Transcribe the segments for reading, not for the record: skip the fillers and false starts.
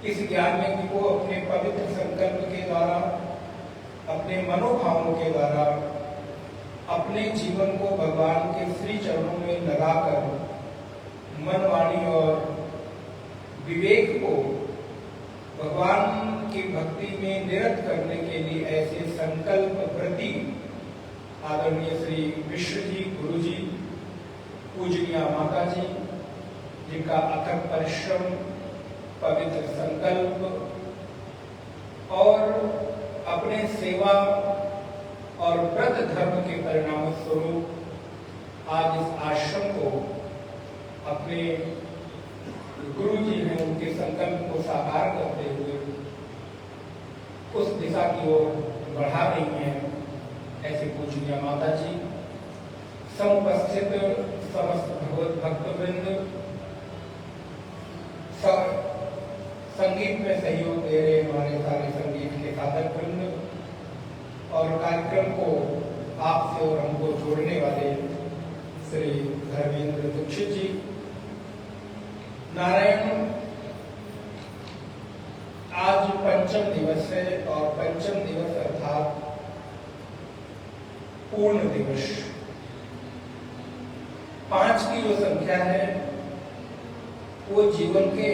इस ज्ञान को अपने पवित्र संकल्प के द्वारा, अपने मनोभावों के द्वारा, अपने जीवन को भगवान के श्री चरणों में लगाकर मन, वाणी और विवेक को भगवान की भक्ति में निरत करने के लिए ऐसे संकल्प प्रति आदरणीय श्री मिश्र जी, गुरु जी, पूजनीय माता जी, जिनका अथक परिश्रम, पवित्र संकल्प और अपने सेवा और व्रत धर्म के परिणाम स्वरूप आज इस आश्रम को अपने गुरु जी हैं उनके संकल्प को साकार करते हुए उस दिशा की ओर बढ़ा रही हैं, ऐसे पूजनीय माता जी, समुपस्थित समस्त भगवत भक्तवृंद, संगीत में सहयोग दे रहे हमारे सारे संगीत के साधक वृंद और कार्यक्रम को आपसे और हमको जोड़ने वाले श्री धर्मेंद्र दीक्षित जी, नारायण। आज पंचम दिवस है और पंचम दिवस अर्थात पूर्ण दिवस। 5 की जो संख्या है वो जीवन के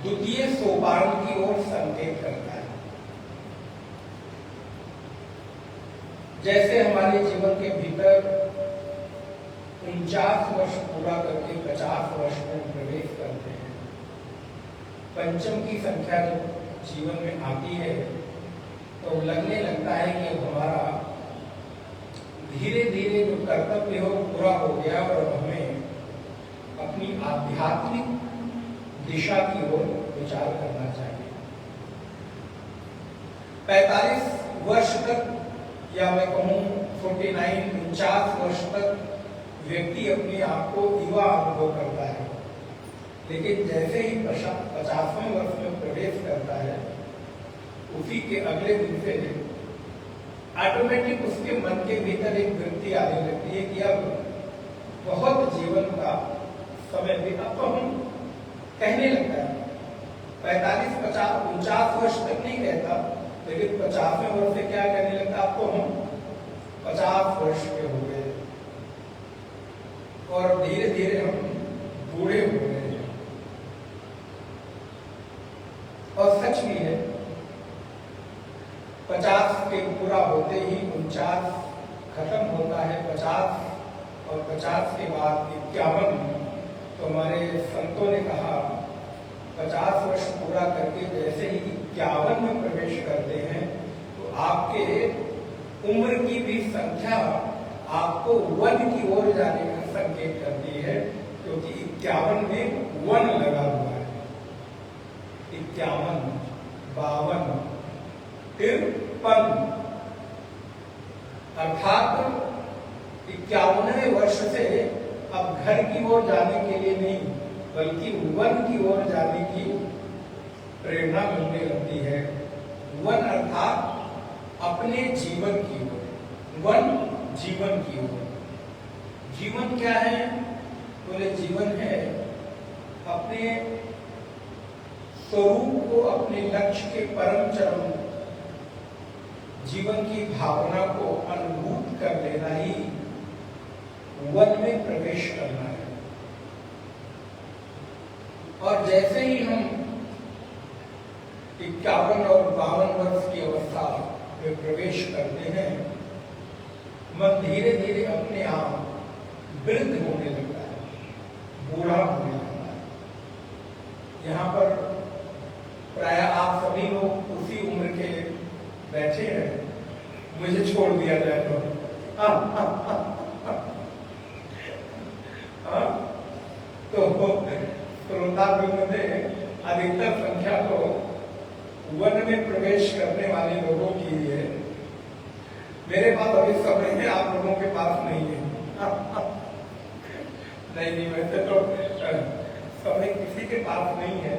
द्वितीय सोपान की ओर संकेत करता है। जैसे हमारे जीवन के भीतर 49 वर्ष पूरा करके 50 वर्ष में प्रवेश करते हैं, पंचम की संख्या जब जीवन में आती है तो लगने लगता है कि हमारा धीरे धीरे जो कर्तव्य हो पूरा हो गया और हमें अपनी आध्यात्मिक दिशा की ओर विचार करना चाहिए। 45 वर्ष तक या मैं कहूँ 49 वर्ष तक व्यक्ति अपने आप को युवा अनुभव करता है, लेकिन जैसे ही 50वें वर्ष में प्रवेश करता है उसी के अगले दिन से ऑटोमेटिक उसके मन के भीतर एक वृत्ति आने लगती है कि अब बहुत जीवन का समय भी अब तो हम कहने लगता है 45, 50, 49 वर्ष तक नहीं कहता, लेकिन 50वें वर्ष से क्या कहने लगता, अब तो हम 50 वर्ष के हो गए और धीरे धीरे हम बूढ़े हो गए हैं। और सच भी है, 50 के पूरा होते ही 49 खत्म होता है, 50 और 50 के बाद 51। तो हमारे संतों ने कहा 50 वर्ष पूरा करके जैसे ही 51 में प्रवेश करते हैं तो आपके उम्र की भी संख्या आपको 1 की ओर जाने का संकेत करती है, क्योंकि 51 में 1 लगा हुआ है। 51, 52, 53 अर्थात 51वें वर्ष से अब घर की ओर जाने के लिए नहीं बल्कि 1 की ओर जाने की प्रेरणा मिलने लगती है। 1 अर्थात अपने जीवन की ओर, 1 जीवन की ओर। जीवन क्या है? बोले जीवन है अपने स्वरूप को, अपने लक्ष्य के परम चरम जीवन की भावना को अनुभूत कर लेना ही 1 में प्रवेश करना है। और जैसे ही हम 51 और 52 वर्ष की अवस्था में प्रवेश करते हैं, मन धीरे धीरे अपने आप वृद्ध होने लगता है, बूढ़ा होने लगता है। यहाँ पर प्राय आप सभी लोग उसी उम्र के बैठे हैं, मुझे छोड़ दिया जाए तो श्रोता वृंद में अधिकतर संख्या तो 1 में प्रवेश करने वाले लोगों की है। मेरे पास अभी समय है, आप लोगों के पास नहीं है। नहीं, वैसे तो समय किसी के पास नहीं है,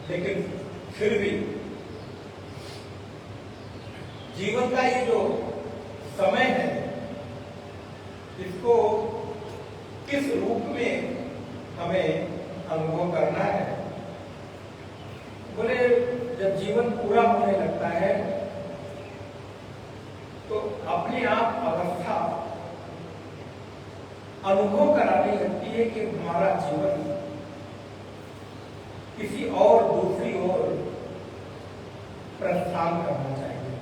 लेकिन फिर भी जीवन का ये जो समय है इसको किस रूप में हमें अनुभव करना है? बोले जब जीवन पूरा होने लगता है तो अपने आप अवस्था अनुभव कराने लगती है कि हमारा जीवन किसी और दूसरी ओर प्रस्थान करना चाहिए।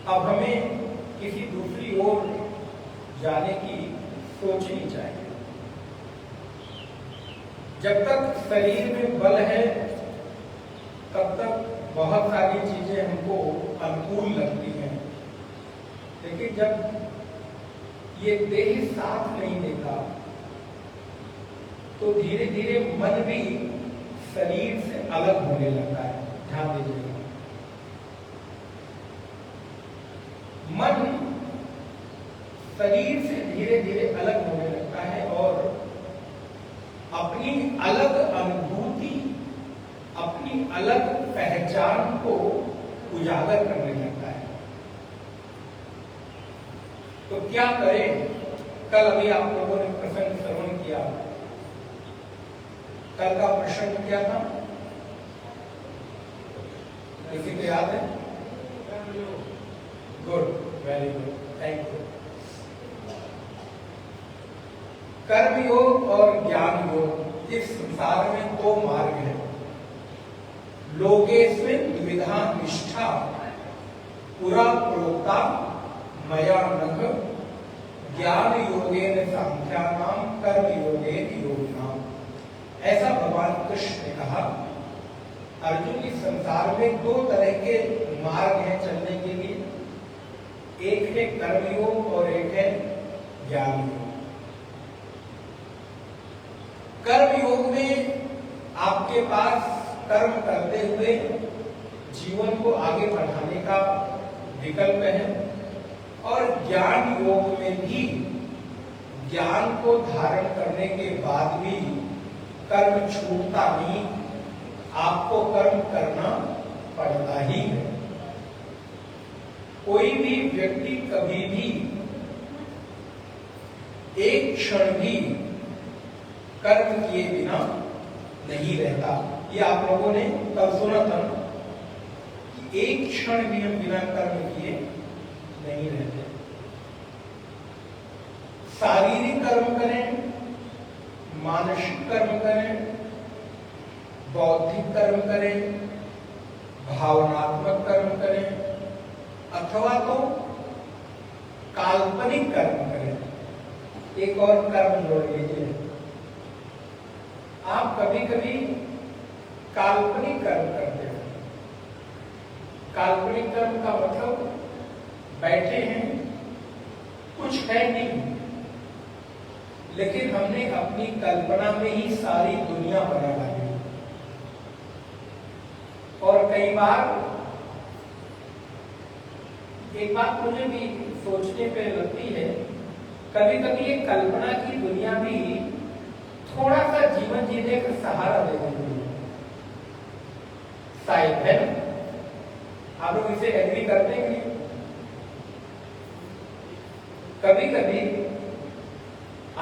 अब हमें किसी दूसरी ओर जाने की सोचनी चाहिए। जब तक शरीर में बल है तब तक बहुत सारी चीजें हमको अनुकूल लगती हैं, लेकिन जब ये देह साथ नहीं देता तो धीरे धीरे मन भी शरीर से अलग होने लगता है। ध्यान दीजिएगा, मन शरीर से धीरे धीरे अलग होने लगता है और अपनी अलग अनुभूति, अपनी अलग पहचान को उजागर करने लगता है। तो क्या करें? कल अभी आप लोगों ने प्रसंग श्रवण किया। कल का प्रसंग क्या था? किसी को याद है? Good, very good, thank you. कर्म योग और ज्ञान योग, इस संसार में दो मार्ग हैं। लोकेस्मिन् द्विधा निष्ठा पुरा प्रोक्ता मया नघ ज्ञान योगेन सांख्यानाम कर्म योगेन योगिनाम। ऐसा भगवान कृष्ण ने कहा। अर्जुन, इस संसार में दो तरह के मार्ग हैं चलने के लिए, एक है कर्म योग और एक है ज्ञान योग। कर्म योग में आपके पास कर्म करते हुए जीवन को आगे बढ़ाने का विकल्प है, और ज्ञान योग में भी ज्ञान को धारण करने के बाद भी कर्म छूटता नहीं, आपको कर्म करना पड़ता ही है। कोई भी व्यक्ति कभी भी एक क्षण भी कर्म किए बिना नहीं रहता। ये आप लोगों ने कल सुना था कि एक क्षण भी हम बिना कर्म किए नहीं रहते। शारीरिक कर्म करें, मानसिक कर्म करें, बौद्धिक कर्म करें, भावनात्मक कर्म करें, अथवा तो काल्पनिक कर्म करें। एक और कर्म जोड़ लीजिए, आप कभी कभी काल्पनिक कर्म करते हैं। काल्पनिक कर्म का मतलब बैठे हैं, कुछ है नहीं, लेकिन हमने अपनी कल्पना में ही सारी दुनिया बना डाली। और कई बार एक बात मुझे भी सोचने पे लगती है, कभी कभी ये कल्पना की दुनिया भी थोड़ा सा जीवन जीने का सहारा दे देती है, शायद, है ना? आप लोग इसे एग्री करते हैं? कभी कभी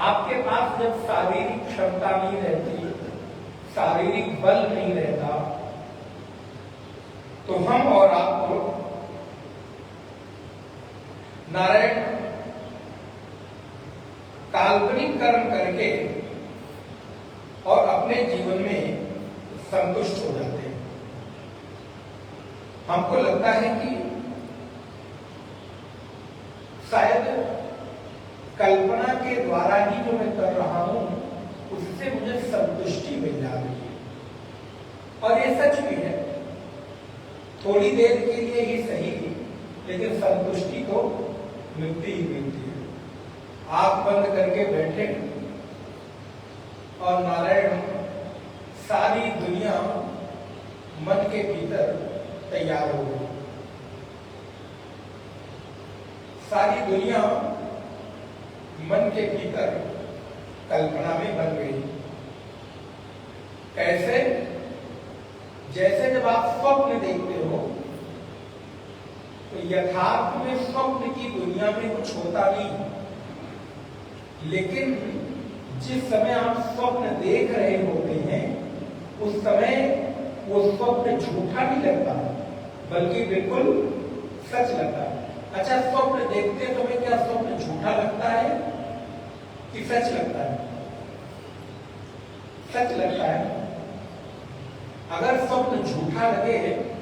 आपके पास जब शारीरिक क्षमता नहीं रहती, शारीरिक बल नहीं रहता, तो हम और आप लोग नारायण काल्पनिक कर्म करके और अपने जीवन में संतुष्ट हो जाते हैं। हमको लगता है कि शायद कल्पना के द्वारा ही जो मैं कर रहा हूं उससे मुझे संतुष्टि मिल जा रही है। और ये सच भी है, थोड़ी देर के लिए ही सही, लेकिन संतुष्टि तो मिलती ही मिलती है। आंख बंद करके बैठे और नारायण सारी दुनिया मन के भीतर तैयार हो गई, सारी दुनिया मन के भीतर कल्पना में बन गई। कैसे? जैसे जब आप स्वप्न देखते हो तो यथार्थ में स्वप्न की दुनिया में कुछ होता नहीं, लेकिन जिस समय आप स्वप्न देख रहे होते हैं उस समय वो स्वप्न झूठा नहीं लगता, बल्कि बिल्कुल सच लगता है। अच्छा, स्वप्न देखते समय क्या स्वप्न झूठा लगता है कि सच लगता है? सच लगता है। अगर स्वप्न झूठा लगे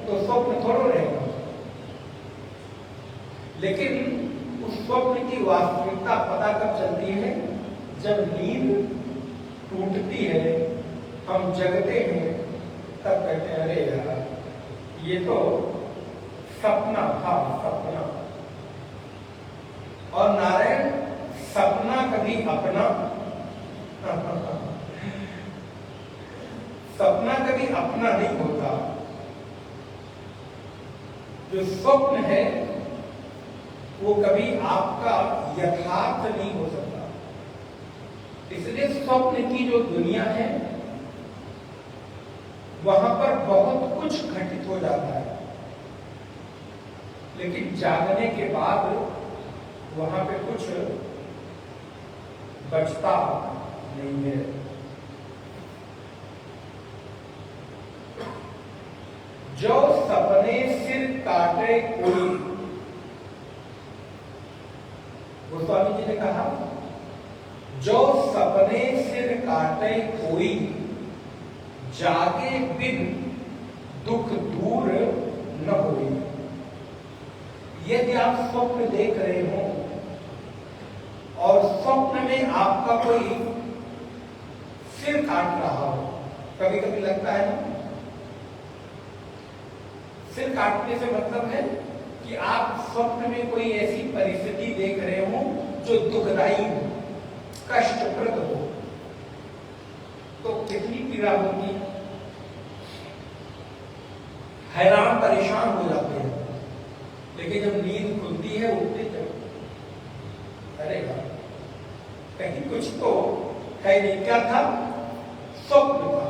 तो स्वप्न थोड़ा रहेगा, लेकिन उस स्वप्न की वास्तविकता पता कब चलती है? जब नींद टूटती है, हम जगते हैं, तब कहते हैं अरे यार ये तो सपना था, सपना। और नारायण, सपना कभी अपना सपना कभी अपना नहीं होता। जो स्वप्न है वो कभी आपका यथार्थ नहीं हो सकता। इसलिए स्वप्न की जो दुनिया है वहां पर बहुत कुछ घटित हो जाता है, लेकिन जागने के बाद वहां पे कुछ बचता नहीं है। जो सपने सिर काटे कोई, गोस्वामी जी ने कहा, जो सपने सिर काटे कोई, जागे बिन दुख दूर न होई। यदि आप स्वप्न देख रहे हो और स्वप्न में आपका कोई सिर काट रहा हो, कभी कभी लगता है ना, सिर काटने से मतलब है कि आप स्वप्न में कोई ऐसी परिस्थिति देख रहे हो जो दुखदायी हो, कष्टप्रद हो, तो कितनी पीड़ा होगी, हैरान परेशान हो जाते हैं। लेकिन जब नींद खुलती है, उठते जब अरे कहीं कुछ तो है नहीं, क्या था? स्वप्न था।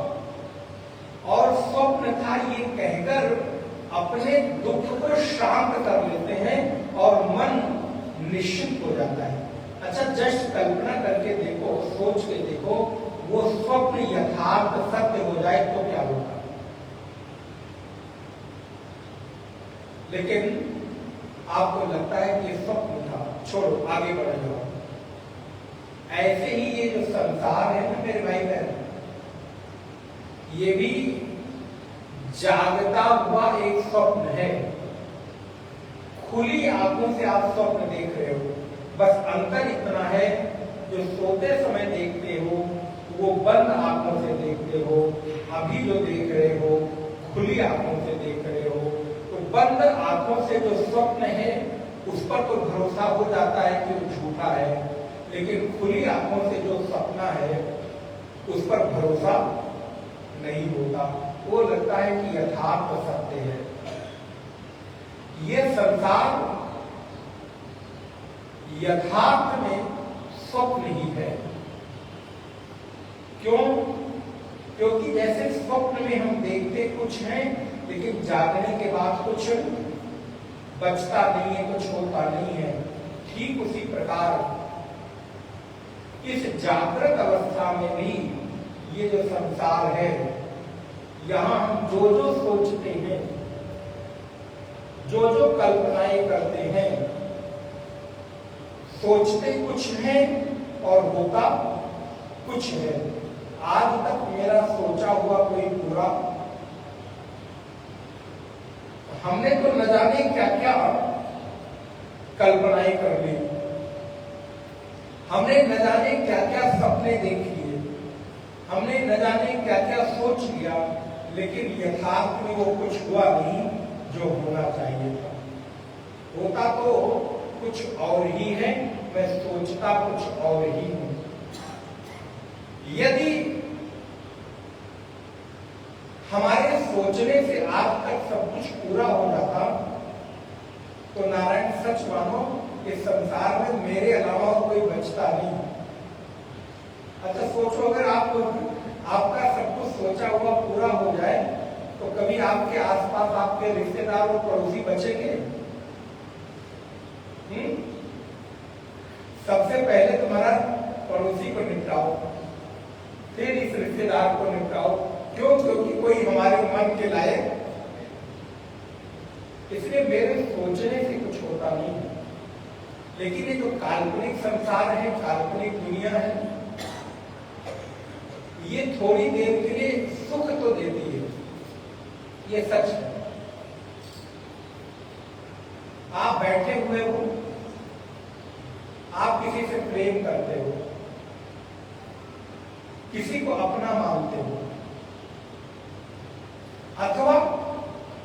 और स्वप्न था ये कहकर अपने दुख को शांत कर लेते हैं और मन निश्चिंत हो जाता है। अच्छा, जस्ट कल्पना करके देखो, सोच के देखो, वो स्वप्न यथार्थ सत्य हो जाए तो क्या होगा। लेकिन आपको लगता है कि स्वप्न था, छोड़ो, आगे बढ़ जाओ। ऐसे ही ये जो संसार है ना मेरे भाई बहन, ये भी जागता हुआ एक स्वप्न है। खुली आंखों से आप स्वप्न देख रहे हो, बस अंतर इतना है, जो सोते समय देखते हो वो बंद आंखों से देखते हो, अभी जो देख रहे हो खुली आंखों से देख रहे हो। तो बंद आंखों से जो स्वप्न है उस पर तो भरोसा हो जाता है कि वो झूठा है, लेकिन खुली आंखों से जो सपना है उस पर भरोसा नहीं होता, वो लगता है कि यथार्थ सत्य है। ये संसार यथार्थ में स्वप्न ही है। क्यों? क्योंकि जैसे स्वप्न में हम देखते कुछ हैं, लेकिन जागने के बाद कुछ बचता नहीं है, कुछ होता नहीं है। ठीक उसी प्रकार इस जागृत अवस्था में भी ये जो संसार है, यहां हम जो जो सोचते हैं, जो जो कल्पनाएं करते हैं, सोचते कुछ है और होता कुछ है। आज तक मेरा सोचा हुआ कोई पूरा, हमने तो न जाने क्या क्या कल्पनाएं कर ली, हमने न जाने क्या क्या सपने देख लिए, हमने न जाने क्या क्या सोच लिया, लेकिन यथार्थ में वो कुछ हुआ नहीं जो होना चाहिए था। होता तो कुछ और ही है, मैं सोचता कुछ और ही हूं। यदि हमारे सोचने से आज तक सब कुछ पूरा हो जाता तो नारायण सच मानो इस संसार में मेरे अलावा कोई बचता नहीं। अच्छा सोचो, अगर आपका सब कुछ सोचा हुआ पूरा हो जाए तो कभी आपके आसपास आपके रिश्तेदार और पड़ोसी बचेंगे? सबसे पहले तुम्हारा पड़ोसी को निपटाओ, ठेकेदार को निपटाओ। क्यों? क्योंकि कोई हमारे मन के लायक, इसलिए मेरे सोचने से कुछ होता नहीं है। लेकिन ये जो काल्पनिक संसार है, काल्पनिक दुनिया है, ये थोड़ी देर के लिए सुख तो देती है, ये सच है। आप बैठे हुए हो, आप किसी से प्रेम करते हो, किसी को अपना मानते हो, अथवा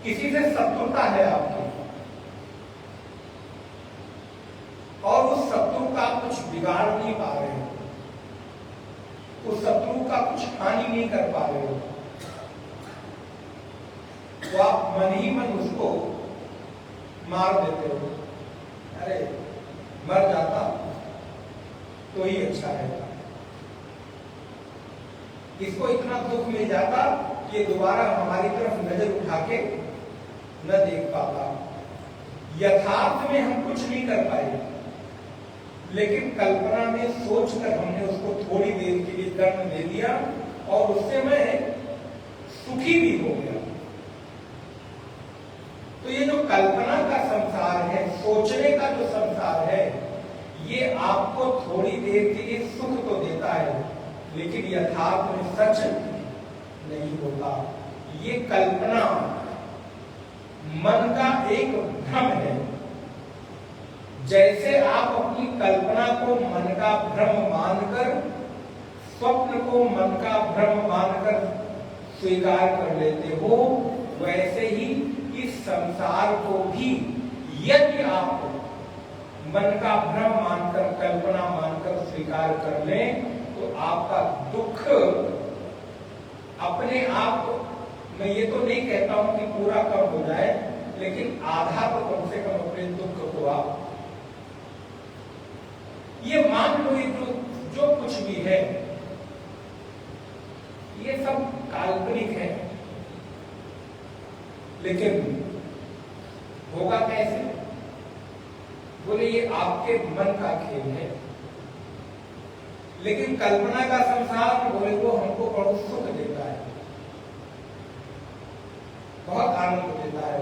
किसी से शत्रुता है आपकी, और उस शत्रु का कुछ बिगाड़ नहीं पा रहे हो, उस शत्रु का कुछ हानि नहीं कर पा रहे हो, तो आप मन ही मन उसको मार देते हो। अरे मर जाता तो ही अच्छा रहता, इसको इतना दुख मिल जाता कि दोबारा हमारी तरफ नजर उठा के न देख पाता। यथार्थ में हम कुछ नहीं कर पाए, लेकिन कल्पना में सोचकर हमने उसको थोड़ी देर के लिए दंड दे दिया और उससे मैं सुखी भी हो गया। तो ये जो कल्पना का संसार है, सोचने का जो संसार है, ये आपको थोड़ी देर के लिए सुख तो देता है, लेकिन यथार्थ में सच नहीं होता। ये कल्पना मन का एक भ्रम है। जैसे आप अपनी कल्पना को मन का भ्रम मानकर, स्वप्न को मन का भ्रम मानकर स्वीकार कर लेते हो, वैसे ही इस संसार को भी यदि आप मन का भ्रम मानकर, कल्पना मानकर स्वीकार कर लें, तो आपका दुख अपने आप, मैं ये तो नहीं कहता हूं कि पूरा कम हो जाए, लेकिन आधा तो कम से कम अपने दुख को आप ये मान लो, ये जो कुछ भी है ये सब काल्पनिक है, लेकिन होगा कैसे? बोले ये आपके मन का खेल है। लेकिन कल्पना का संसार, बोले वो हमको बहुत सुख देता है, बहुत आनंद देता है।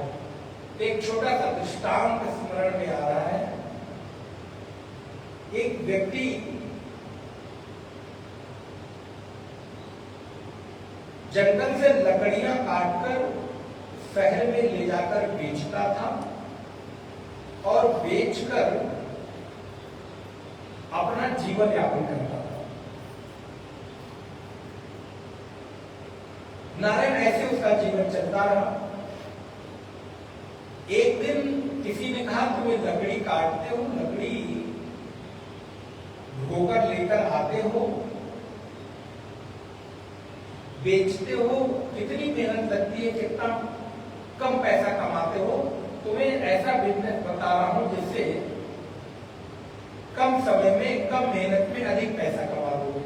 एक छोटा सा दृष्टांत स्मरण में आ रहा है। एक व्यक्ति जंगल से लकड़ियां काटकर शहर में ले जाकर बेचता था और बेचकर अपना जीवन यापन करता था। नारायण ऐसे उसका जीवन चलता रहा। एक दिन किसी ने कहा, तुम्हें लकड़ी काटते हो, लकड़ी ढोकर लेकर आते हो, बेचते हो, कितनी मेहनत लगती है, कितना कम पैसा कमाते हो, तुम्हें ऐसा बिजनेस बता रहा हूं जिससे कम समय में, कम मेहनत में अधिक पैसा कमा दोगे।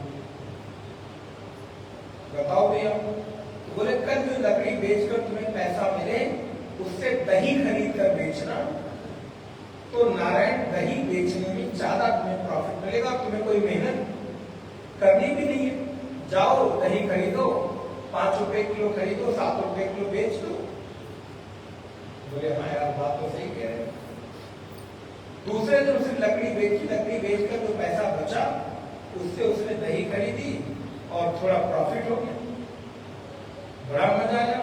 बताओ भैया। तो बोले कल जो लकड़ी बेचकर तुम्हें पैसा मिले, उससे दही खरीद कर बेचना, तो नारायण दही बेचने में ज्यादा तुम्हें प्रॉफिट मिलेगा, तुम्हें कोई मेहनत करनी भी नहीं है। जाओ दही खरीदो, 5 रुपए किलो खरीदो, 7 रुपए किलो बेच दो। बोले हाँ यार, बात तो सही कह रहे हैं। दूसरे दिन उसने लकड़ी बेची, लकड़ी बेचकर जो पैसा बचा उससे उसने दही खरीदी और थोड़ा प्रॉफिट हो गया, बड़ा मजा आया।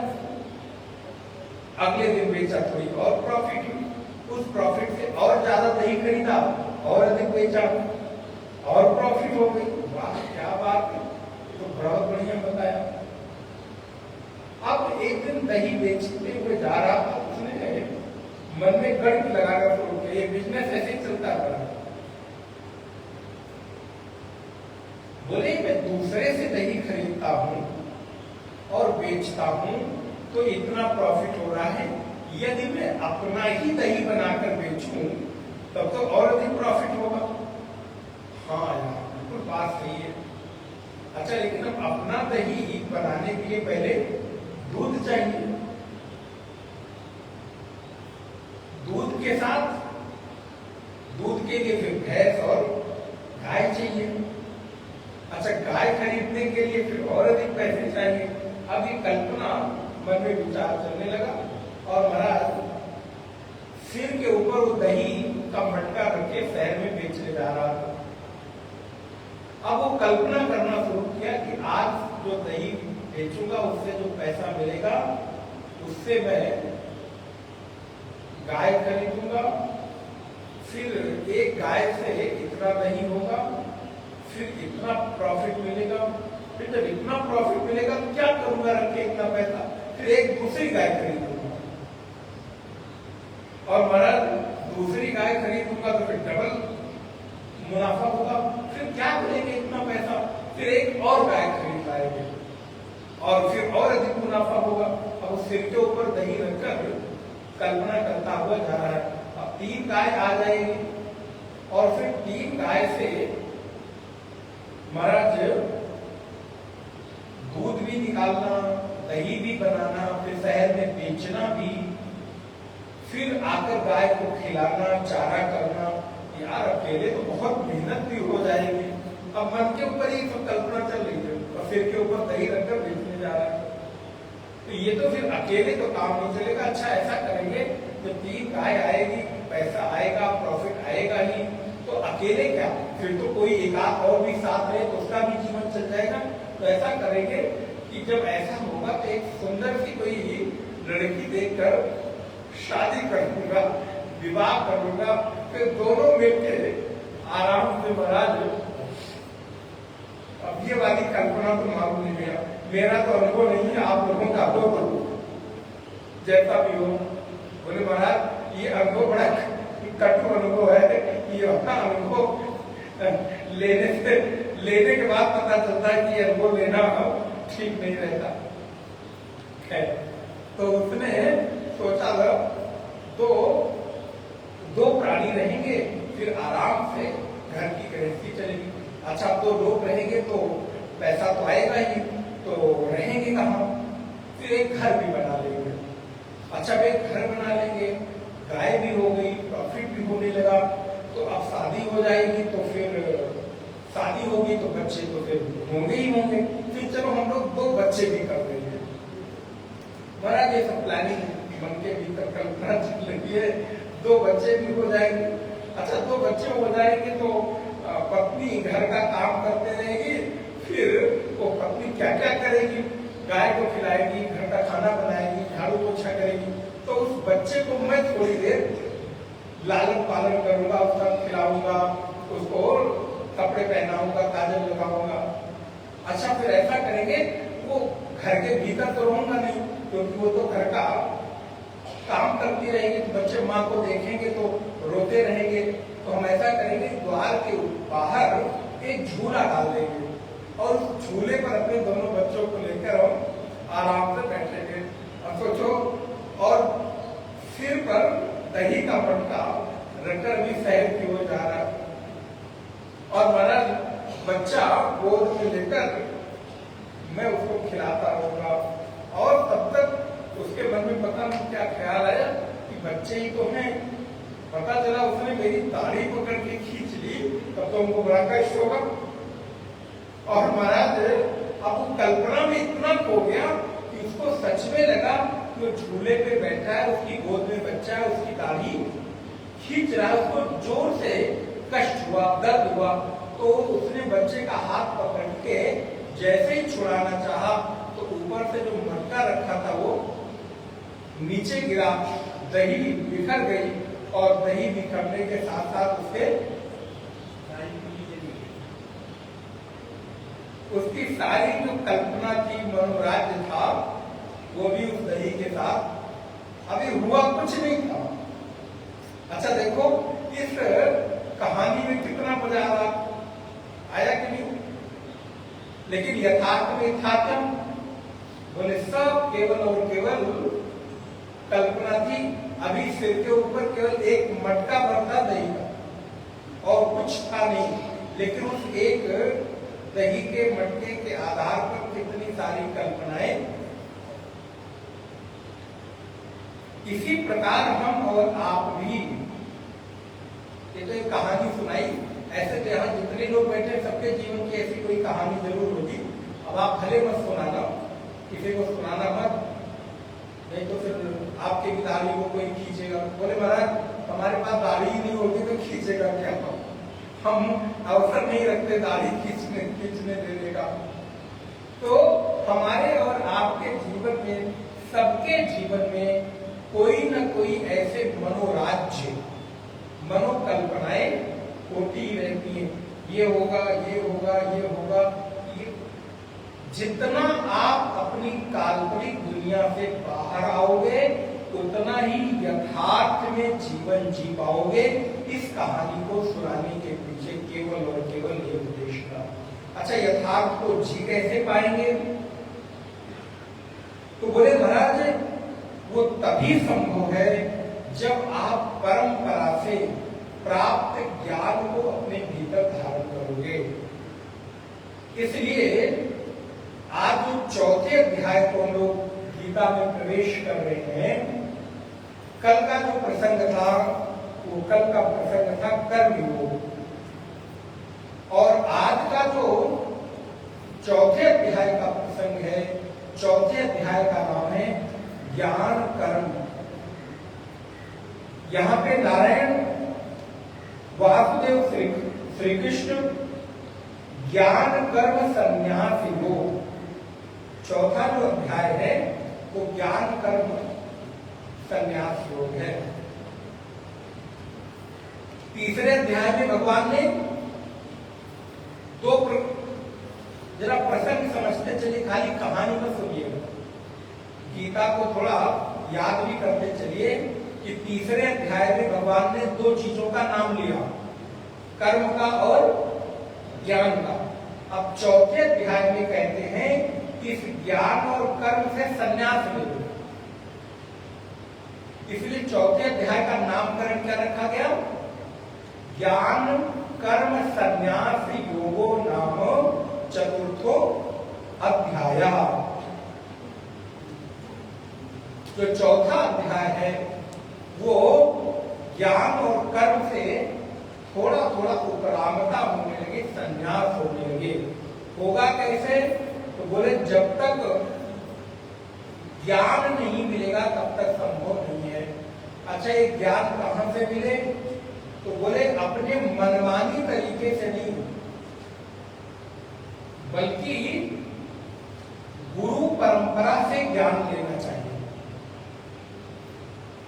अगले दिन बेचा, थोड़ी और प्रॉफिट हुई, उस प्रॉफिट से और ज्यादा दही खरीदा और अधिक बेचा और प्रॉफिट हो गई। वाह क्या बात है, तो बहुत बढ़िया बताया। अब एक दिन दही बेचते हुए जा रहा था, उसने मन में गणित लगाकर शुरू किया, ये बिजनेस ऐसे ही चलता रहा। बोले मैं दूसरे से दही खरीदता हूं और बेचता हूं तो इतना प्रॉफिट हो रहा है, यदि मैं अपना ही दही बनाकर बेचूं तब तो और अधिक प्रॉफिट होगा। हाँ यार, बिल्कुल बात सही है। अच्छा, लेकिन अब अपना दही बनाने के लिए पहले दूध चाहिए, दूध के साथ दूध के लिए फिर भैंस और गाय चाहिए। अच्छा, गाय खरीदने खरीदने के लिए फिर और अधिक पैसे चाहिए। अब ये कल्पना मन में विचार चलने लगा और महाराज सिर के ऊपर वो दही का मटका रख के शहर में बेचने जा रहा था। अब वो कल्पना करना शुरू किया कि आज जो दही बेचूंगा उससे जो पैसा मिलेगा उससे मैं गाय खरीदूंगा, फिर एक गाय से इतना दही होगा, फिर इतना प्रॉफिट मिलेगा, फिर जब इतना प्रॉफिट मिलेगा तो क्या करूंगा रख के इतना पैसा, फिर एक दूसरी गाय खरीदूंगा और महाराज दूसरी गाय खरीदूंगा तो फिर डबल मुनाफा होगा, फिर क्या करेंगे इतना पैसा, फिर एक और गाय खरीद लाएंगे और फिर और अधिक मुनाफा होगा। अब सिर के ऊपर दही रखकर कल्पना करता हुआ जा रहा है। अब 3 गाय आ जाएगी और फिर 3 गाय से महाराज दूध भी निकालना, दही भी बनाना, फिर शहर में बेचना भी, फिर आकर गाय को खिलाना, चारा करना। यार अकेले तो बहुत मेहनत भी हो जाएगी। अब मन के ऊपर ही सब कल्पना चल रही है और सिर के ऊपर दही रखकर बेचने जा रहा है, तो ये तो फिर अकेले तो काम नहीं चलेगा। अच्छा ऐसा करेंगे जब 3 गाय आएगी, पैसा आएगा, प्रॉफिट आएगा ही, तो अकेले क्या, फिर तो कोई एक आध और भी साथ रहे तो उसका भी जीवन चल जाएगा। तो ऐसा करेंगे कि जब ऐसा होगा तो एक सुंदर सी कोई लड़की देखकर शादी कर लूंगा, विवाह कर लूंगा, फिर दोनों मिलकर आराम से महाराज। अब ये वाली कल्पना तो मालूम नहीं मेरा मेरा तो अनुभव नहीं है, आप लोगों का अनुभव जैसा भी हो। बोले महाराज ये अनुभव बड़ा कटु अनुभव है, ये अनुभव लेने के बाद पता चलता है कि अनुभव लेना ठीक नहीं रहता है। तो उसने सोचा दो प्राणी रहेंगे, फिर आराम से घर की गृहस्थी चलेगी। अच्छा 2 लोग रहेंगे तो पैसा तो आएगा ही, तो रहेंगे कहाँ, फिर एक घर भी बना लेंगे। अच्छा एक घर बना लेंगे, गाय भी हो गई, प्रॉफिट भी होने लगा, तो अब शादी हो जाएगी, तो फिर शादी होगी तो बच्चे तो फिर होंगे ही होंगे, फिर चलो हम लोग 2 बच्चे भी कर देंगे। महाराज ये सब प्लानिंग मन के भीतर कल्पना चल रही है, 2 बच्चे भी हो जाएंगे। अच्छा 2 बच्चे हो जाएंगे तो पत्नी घर का काम करते रहेगी, फिर वो पत्नी क्या क्या करेगी, गाय को खिलाएगी, घर का खाना बनाएगी, झाड़ू पोछा करेगी, तो उस बच्चे को मैं थोड़ी देर लालन पालन करूंगा, उसका खिलाऊंगा, उसको कपड़े पहनाऊंगा, काजल लगाऊंगा। अच्छा फिर ऐसा करेंगे, वो घर के भीतर तो रहूंगा नहीं, क्योंकि वो तो घर का काम करती रहेगी, तो बच्चे माँ को देखेंगे तो रोते रहेंगे। तो हम ऐसा करेंगे, द्वार के बाहर एक झूला डाल देंगे और उस झूले पर अपने दोनों बच्चों को लेकर हम आराम से बैठेंगे। अब सोचो, और सिर पर दही का मटका रखकर भी शहर की ओर जा रहा, और महाराज बच्चा गोद में लेकर मैं उसको खिलाता रहूंगा, और तब तक उसके मन में पता नहीं क्या ख्याल आया कि बच्चे ही तो हैं। पता चला उसने मेरी दाढ़ी पकड़ के खींच ली, तब तो उनको बड़ा कष्ट होगा। और महाराज अब वो कल्पना में इतना खो गया कि उसको सच में लगा कि वो झूले पे बैठा है, उसकी गोद में बच्चा है, उसकी दाढ़ी खींच रहा है, उसको जोर से कष्ट हुआ, दर्द हुआ। तो उसने बच्चे का हाथ पकड़ के जैसे ही छुड़ाना चाहा तो ऊपर से जो मटका रखा था वो नीचे गिरा, दही बिखर गई, और दही बिखरने के साथ साथ उसकी सारी जो कल्पना थी, मनोराज्य था, वो भी उस दही के साथ अभी हुआ कुछ नहीं था। अच्छा देखो इस कहानी में कितना मजा आया कि नहीं, लेकिन यथार्थ में था क्या? बोले सब केवल और केवल कल्पना थी। अभी सिर के ऊपर केवल एक मटका भरता दही का और कुछ था नहीं, लेकिन उस एक दही के मटके के आधार पर कितनी सारी कल्पनाएं। इसी प्रकार हम और आप भी, ये तो एक कहानी सुनाई, ऐसे तो यहाँ जितने लोग बैठे सबके जीवन की ऐसी कोई कहानी जरूर होगी, अब आप भले मत सुनाना, किसी को सुनाना मत, नहीं तो फिर आपके भी दाढ़ी को कोई खींचेगा। बोले महाराज हमारे पास दाढ़ी ही नहीं होगी तो खींचेगा क्या? हम अवसर नहीं रखते दाढ़ी खींचने देने का। तो हमारे और आपके जीवन में, सबके जीवन में कोई न कोई ऐसे मनोराज्य, मनोकल्पनाएं होती रहती है। ये होगा, ये होगा, ये होगा। ये जितना आप अपनी काल्पनिक दुनिया से बाहर आओगे उतना ही यथार्थ में जीवन जी पाओगे। इस कहानी को सुनाने के पीछे केवल और केवल ये उद्देश्य था। अच्छा, यथार्थ को जी कैसे पाएंगे? तो बोले महाराज वो तभी संभव है जब आप परंपरा से प्राप्त ज्ञान को अपने भीतर धारण करोगे। इसलिए आज जो चौथे अध्याय को हम लोग गीता में प्रवेश कर रहे हैं, कल का जो प्रसंग था वो कल का प्रसंग था कर्मयोग, और आज का जो चौथे अध्याय का प्रसंग है, चौथे अध्याय का नाम है ज्ञान कर्म। यहां पे नारायण वासुदेव श्री कृष्ण ज्ञान कर्म संन्यास योग, चौथा जो अध्याय है वो ज्ञान कर्म संन्यास योग है। तीसरे अध्याय में भगवान ने दो जरा प्रसंग समझते चलिए, खाली कहानी में सुनिएगा, गीता को थोड़ा याद भी करते चलिए कि तीसरे अध्याय में भगवान ने दो चीजों का नाम लिया, कर्म का और ज्ञान का। अब चौथे अध्याय में कहते हैं कि इस ज्ञान और कर्म से संन्यास ले लो। इसलिए चौथे अध्याय का नामकरण क्या रखा गया? ज्ञान कर्म संन्यास योगो नाम चतुर्थो अध्याय। जो चौथा अध्याय है वो ज्ञान और कर्म से थोड़ा थोड़ा उपरामता होने लगे, संन्यास होने लगे। होगा कैसे? तो बोले जब तक ज्ञान नहीं मिलेगा तब तक संभव नहीं है। अच्छा, ये ज्ञान कहां से मिले? तो बोले अपने मनमानी तरीके से नहीं, बल्कि गुरु परंपरा से ज्ञान लेना चाहिए।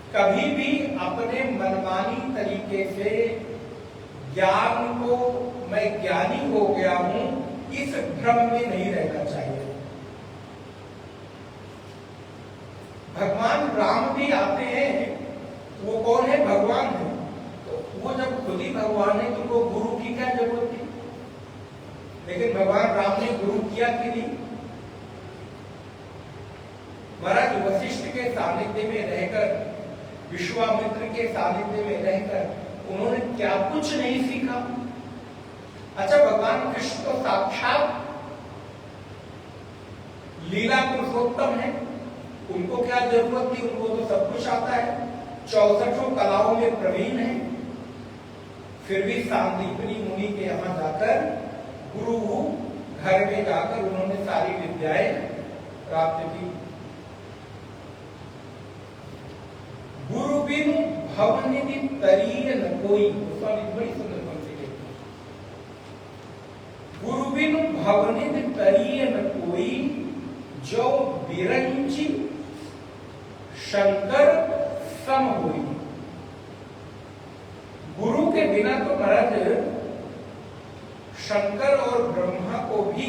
कभी भी अपने मनमानी तरीके से ज्ञान को मैं ज्ञानी हो गया हूं इस भ्रम में नहीं रहना चाहिए। भगवान राम भी आते हैं, वो कौन है? भगवान है। तो वो जब खुद ही भगवान है तो उनको गुरु की क्या जरूरत थी? लेकिन भगवान राम ने गुरु किया कि नहीं? महाराज वशिष्ठ के सानिध्य में रहकर, विश्वामित्र के सानिध्य में रहकर उन्होंने क्या कुछ नहीं सीखा? अच्छा, भगवान कृष्ण तो साक्षात लीला पुरुषोत्तम है, उनको क्या जरूरत थी? उनको तो सब कुछ आता है, 64 कलाओं में प्रवीण है। फिर भी सांदीपनी मुनि के यहाँ जाकर, गुरु घर में जाकर उन्होंने सारी विद्याएं प्राप्त की। गुरु बिन भवनिधि तरीय न कोई, बड़ी सुंदर पंक्ति है। गुरु बिन भवनिधि तरीय न कोई, जो बिरंची शंकर सम हुई। गुरु के बिना तो महाराज शंकर और ब्रह्मा को भी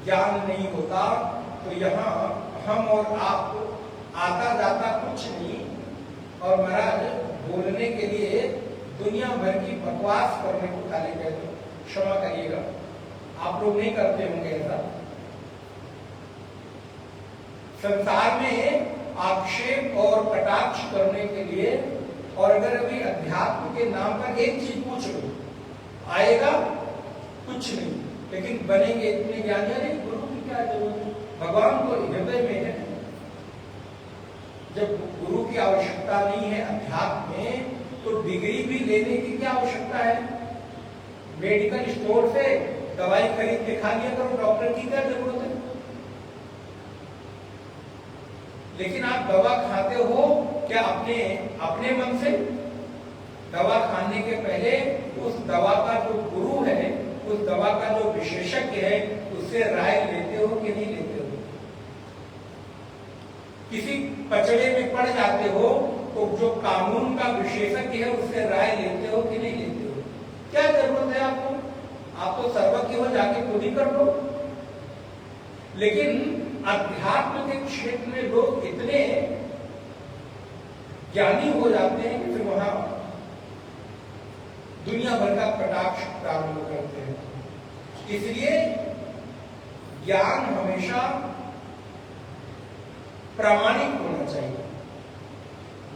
ज्ञान नहीं होता। तो यहाँ हम और आप आता जाता कुछ नहीं, और महाराज बोलने के लिए दुनिया भर की बकवास करने को खाली कहते। क्षमा करिएगा, आप लोग नहीं करते होंगे ऐसा। संसार में आक्षेप और कटाक्ष करने के लिए, और अगर अभी अध्यात्म के नाम पर एक चीज पूछ लो, आएगा कुछ नहीं, लेकिन बनेंगे इतने ज्ञानी। अरे गुरु की क्या जरूरत है? भगवान तो हृदय में है। जब गुरु की आवश्यकता नहीं है अध्यात्म में, तो डिग्री भी लेने की क्या आवश्यकता है? मेडिकल स्टोर से दवाई खरीद के खा लिया करो, डॉक्टर की क्या जरूरत है? लेकिन आप दवा खाते हो क्या अपने मन से? दवा खाने के पहले उस दवा का जो गुरु है, उस दवा का जो विशेषज्ञ है, उससे राय लेते हो कि नहीं लेते हो? किसी पचड़े में पड़ जाते हो तो जो कानून का विशेषज्ञ है उससे राय लेते हो कि नहीं लेते हो? क्या जरूरत है आपको? आप तो सर्वज्ञ हो, जाके खुद ही कर लो। लेकिन अध्यात्म के क्षेत्र में लोग इतने ज्ञानी हो जाते हैं कि फिर वहां दुनिया भर का कटाक्ष प्रारंभ करते हैं। इसलिए ज्ञान हमेशा प्रामाणिक होना चाहिए,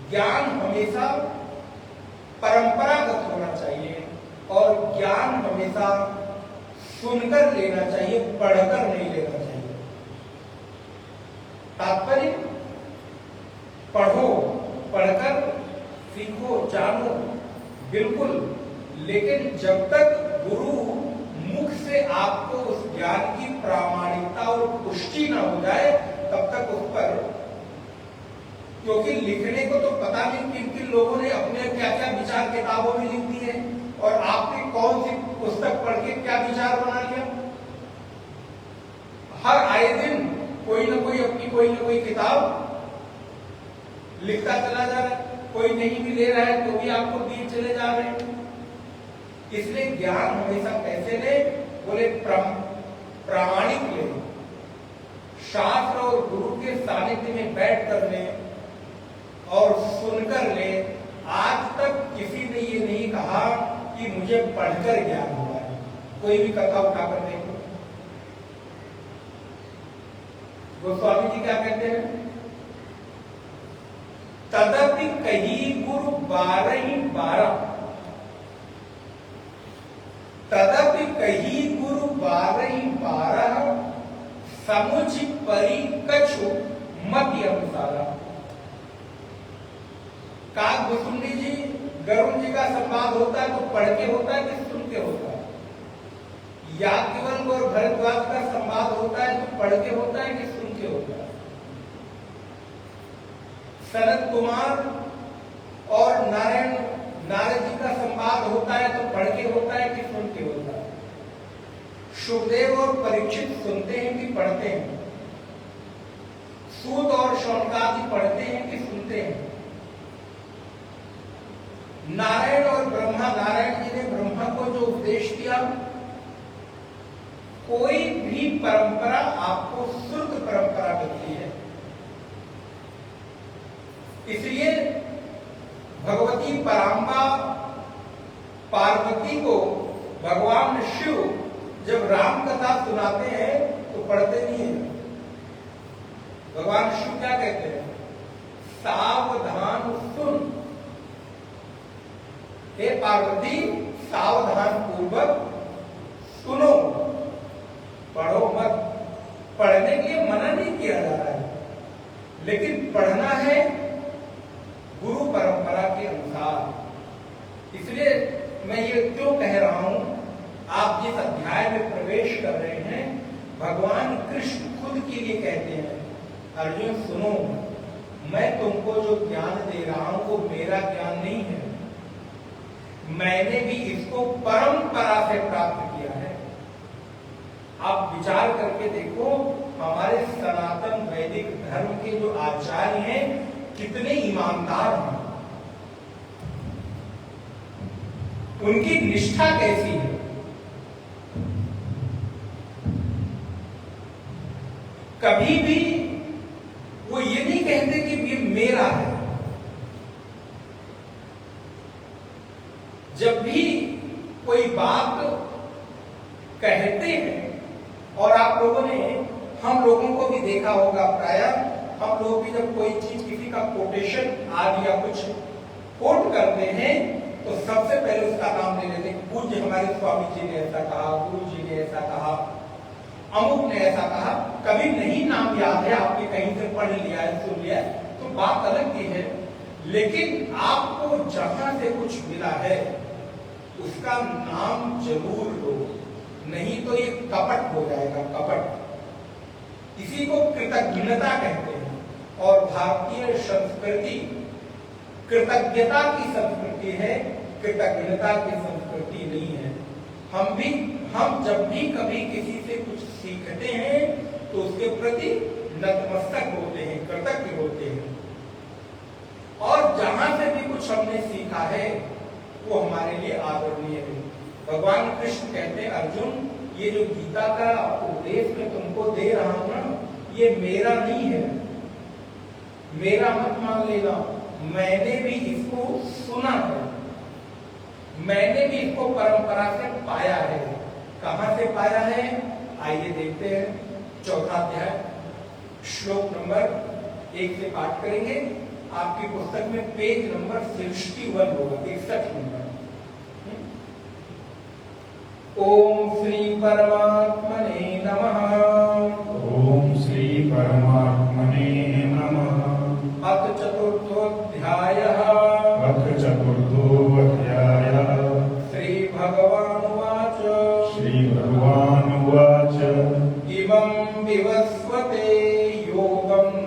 ज्ञान हमेशा परंपरागत होना चाहिए और ज्ञान हमेशा सुनकर लेना चाहिए, पढ़कर नहीं लेना चाहिए। तात्पर्य पढ़ो, पढ़कर सीखो, जानो, बिल्कुल, लेकिन जब तक गुरु मुख से आपको उस ज्ञान की प्रामाणिकता और पुष्टि न हो जाए तब तक उस पर, क्योंकि लिखने को तो पता नहीं किन किन लोगों ने अपने क्या क्या विचार किताबों में लिख दिए और आपने कौन सी पुस्तक पढ़ के क्या विचार बना लिया। हर आए दिन कोई ना कोई अपनी कोई ना कोई किताब लिखता चला जा रहा है, कोई नहीं भी ले रहा है तो भी आपको दिए चले जा रहे हैं। इसलिए ज्ञान हमेशा कैसे ले? बोले प्रामाणिक ले, शास्त्र और गुरु के सानिध्य में बैठ कर ले और सुनकर ले। आज तक किसी ने ये नहीं कहा कि मुझे पढ़कर ज्ञान हुआ है। कोई भी कथा उठाकर देखो, गोस्वामी जी क्या कहते हैं? तदपि कही गुरु 12 तदपि कही गुरु 12 समुचि परि कछु मति अनुसारा। काकभुसुंडी जी गरुण जी का संवाद होता है तो पढ़ के होता है कि सुन के होता है? याज्ञवल्क्य और भरद्वाज का संवाद होता है तो पढ़ के होता है कि सुन के होता है? सनत कुमार और नारद जी का संवाद होता है तो पढ़ के होता है कि सुन के होता है? सुखदेव और परीक्षित सुनते हैं कि पढ़ते हैं? सूत और शौनकादि पढ़ते हैं कि सुनते हैं? नारायण और ब्रह्मा, नारायण जी ने ब्रह्मा को जो उपदेश दिया, कोई भी परंपरा आपको शुद्ध परंपरा मिलती है। इसलिए भगवती परांबा पार्वती को भगवान शिव जब राम कथा सुनाते हैं तो पढ़ते नहीं है। भगवान शिव क्या कहते हैं? सावधान सुन, हे पार्वती सावधान पूर्वक सुनो, पढ़ो मत। पढ़ने के लिए मना नहीं किया जा रहा है, लेकिन पढ़ना है गुरु परंपरा के अनुसार। इसलिए मैं ये क्यों कह रहा हूं, आप जिस अध्याय में प्रवेश कर रहे हैं, भगवान कृष्ण खुद के लिए कहते हैं, अर्जुन सुनो, मैं तुमको जो ज्ञान दे रहा हूं वो मेरा ज्ञान नहीं है, मैंने भी इसको परंपरा से प्राप्त किया है। आप विचार करके देखो, हमारे सनातन वैदिक धर्म के जो आचार्य हैं कितने ईमानदार हैं, उनकी निष्ठा कैसी है। कभी भी वो ये नहीं कहते कि ये मेरा है। जब भी कोई बात कहते हैं, और आप लोगों ने, हम लोगों को भी देखा होगा, प्रायः हम लोग भी जब कोई चीज किसी का कोटेशन आदि या कुछ कोट करते हैं तो सबसे पहले उसका नाम ले लेते हैं। पूज्य हमारे स्वामी जी ने ऐसा कहा, गुरु जी ने ऐसा कहा, अमुक ने ऐसा कहा। कभी नहीं नाम याद है, आपने कहीं से पढ़ लिया है, सुन लिया है, तो बात अलग की है। लेकिन आपको जहां से कुछ मिला है उसका नाम जरूर लो, नहीं तो ये कपट हो जाएगा, कपट। इसी को कृतज्ञता कहते हैं। और भारतीय संस्कृति कृतज्ञता की संस्कृति है, कृतज्ञता की संस्कृति नहीं है। हम जब भी कभी किसी से कुछ सीखते हैं तो उसके प्रति नतमस्तक होते हैं, कृतज्ञ होते हैं। और जहां से भी कुछ हमने सीखा है वो हमारे लिए आदरणीय है। भगवान कृष्ण कहते हैं, अर्जुन ये जो गीता का उपदेश मैं तुमको दे रहा हूं ना, ये मेरा नहीं है, मेरा मत मान लेना, मैंने भी इसको सुना है, मैंने भी इसको परंपरा से पाया है। कहां से पाया है? आइए देखते हैं। चौथा अध्याय श्लोक नंबर 1 से पाठ करेंगे। आपकी पुस्तक में पेज नंबर 61 होगा, 61 नंबर। ओम श्री परमात्मने नमः। ओम श्री परमात्मने नमः। अथ चतुर्थोऽध्यायः। अथ चतुर्थोऽध्यायः। श्री भगवानुवाच। श्री भगवानुवाच। इमं विवस्वते योगम्।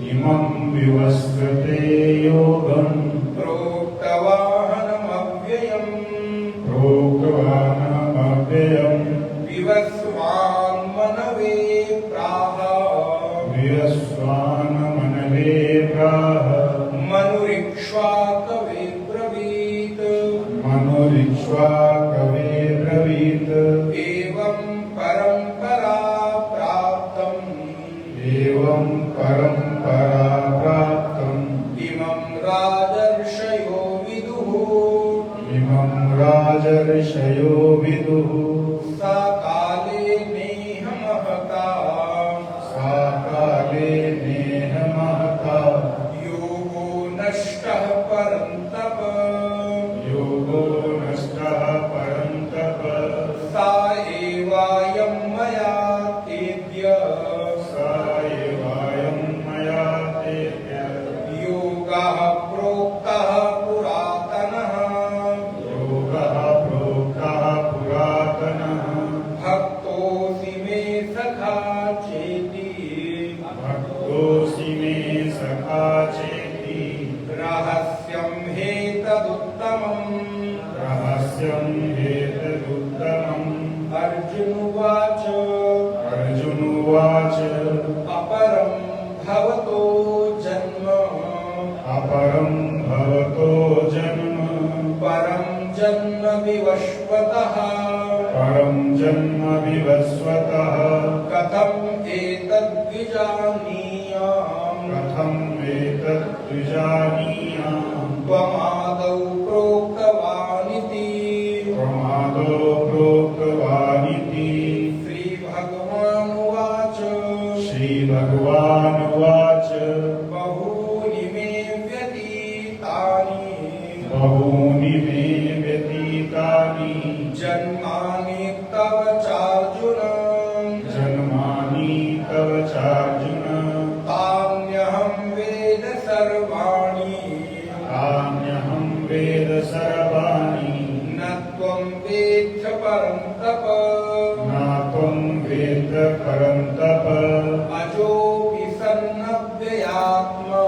इमं विवस्वते योगम्। प्रोक्तवाहनमव्ययम्। प्रोक्तवाहनमव्ययम्। विवस्वान्मनवे प्राह। विवस्वान्मनवे प्राह। मनुरिक्ष्वाकवे ब्रवीत्। मनुरिक्ष्वाकवे ब्रवीत्। एवं परम्परा प्राप्तम्। एवं परम्परा प्राप्तम्। इमं राजर्षयो विदुः। इमं राजर्षयो विदुः। सा काले नेह महता। सा काले नेह महता। योगो नष्टः परन्तप। योगो नष्टः परन्तप। सा एवायं मया तेद्य। सा एवायं मया तेद्य। योगः प्रोक्तः पुरातनः। योगः प्रोक्तः पुरातनः। भक्तोऽसि मे सखा चेति। भक्तोऽसि मे सखा चेति। रहस्यं ह्येतदुत्तमम्। रहस्यं ह्येतदुत्तमम्। अर्जुन उवाच। अर्जुन उवाच। अपरं भवतो जन्म। अपरं भवतो जन्म। परं जन्म विवस्वतः। परं जन्म विवस्वतः। कथम् एतद्विजानीयाम्। कथम् एतद्विजानीयाम्। त्वमादौ प्रोक्तवानिति। त्वमादौ प्रोक्तवानिति। श्रीभगवानुवाच। श्रीभगवानुवाच। बहूनि मे व्यतीतानि। बहूनि मे व्यतीतानि। जन्मानि तव चार्जुन। जन्मानि तव चार्जुन। तान्यहं वेद सर्वाणि। तान्यहं वेद सर्वाणि। न त्वं वेत्थ परन्तप। न त्वं वेत्थ परन्तप। अजोऽपि सन्नव्ययात्मा।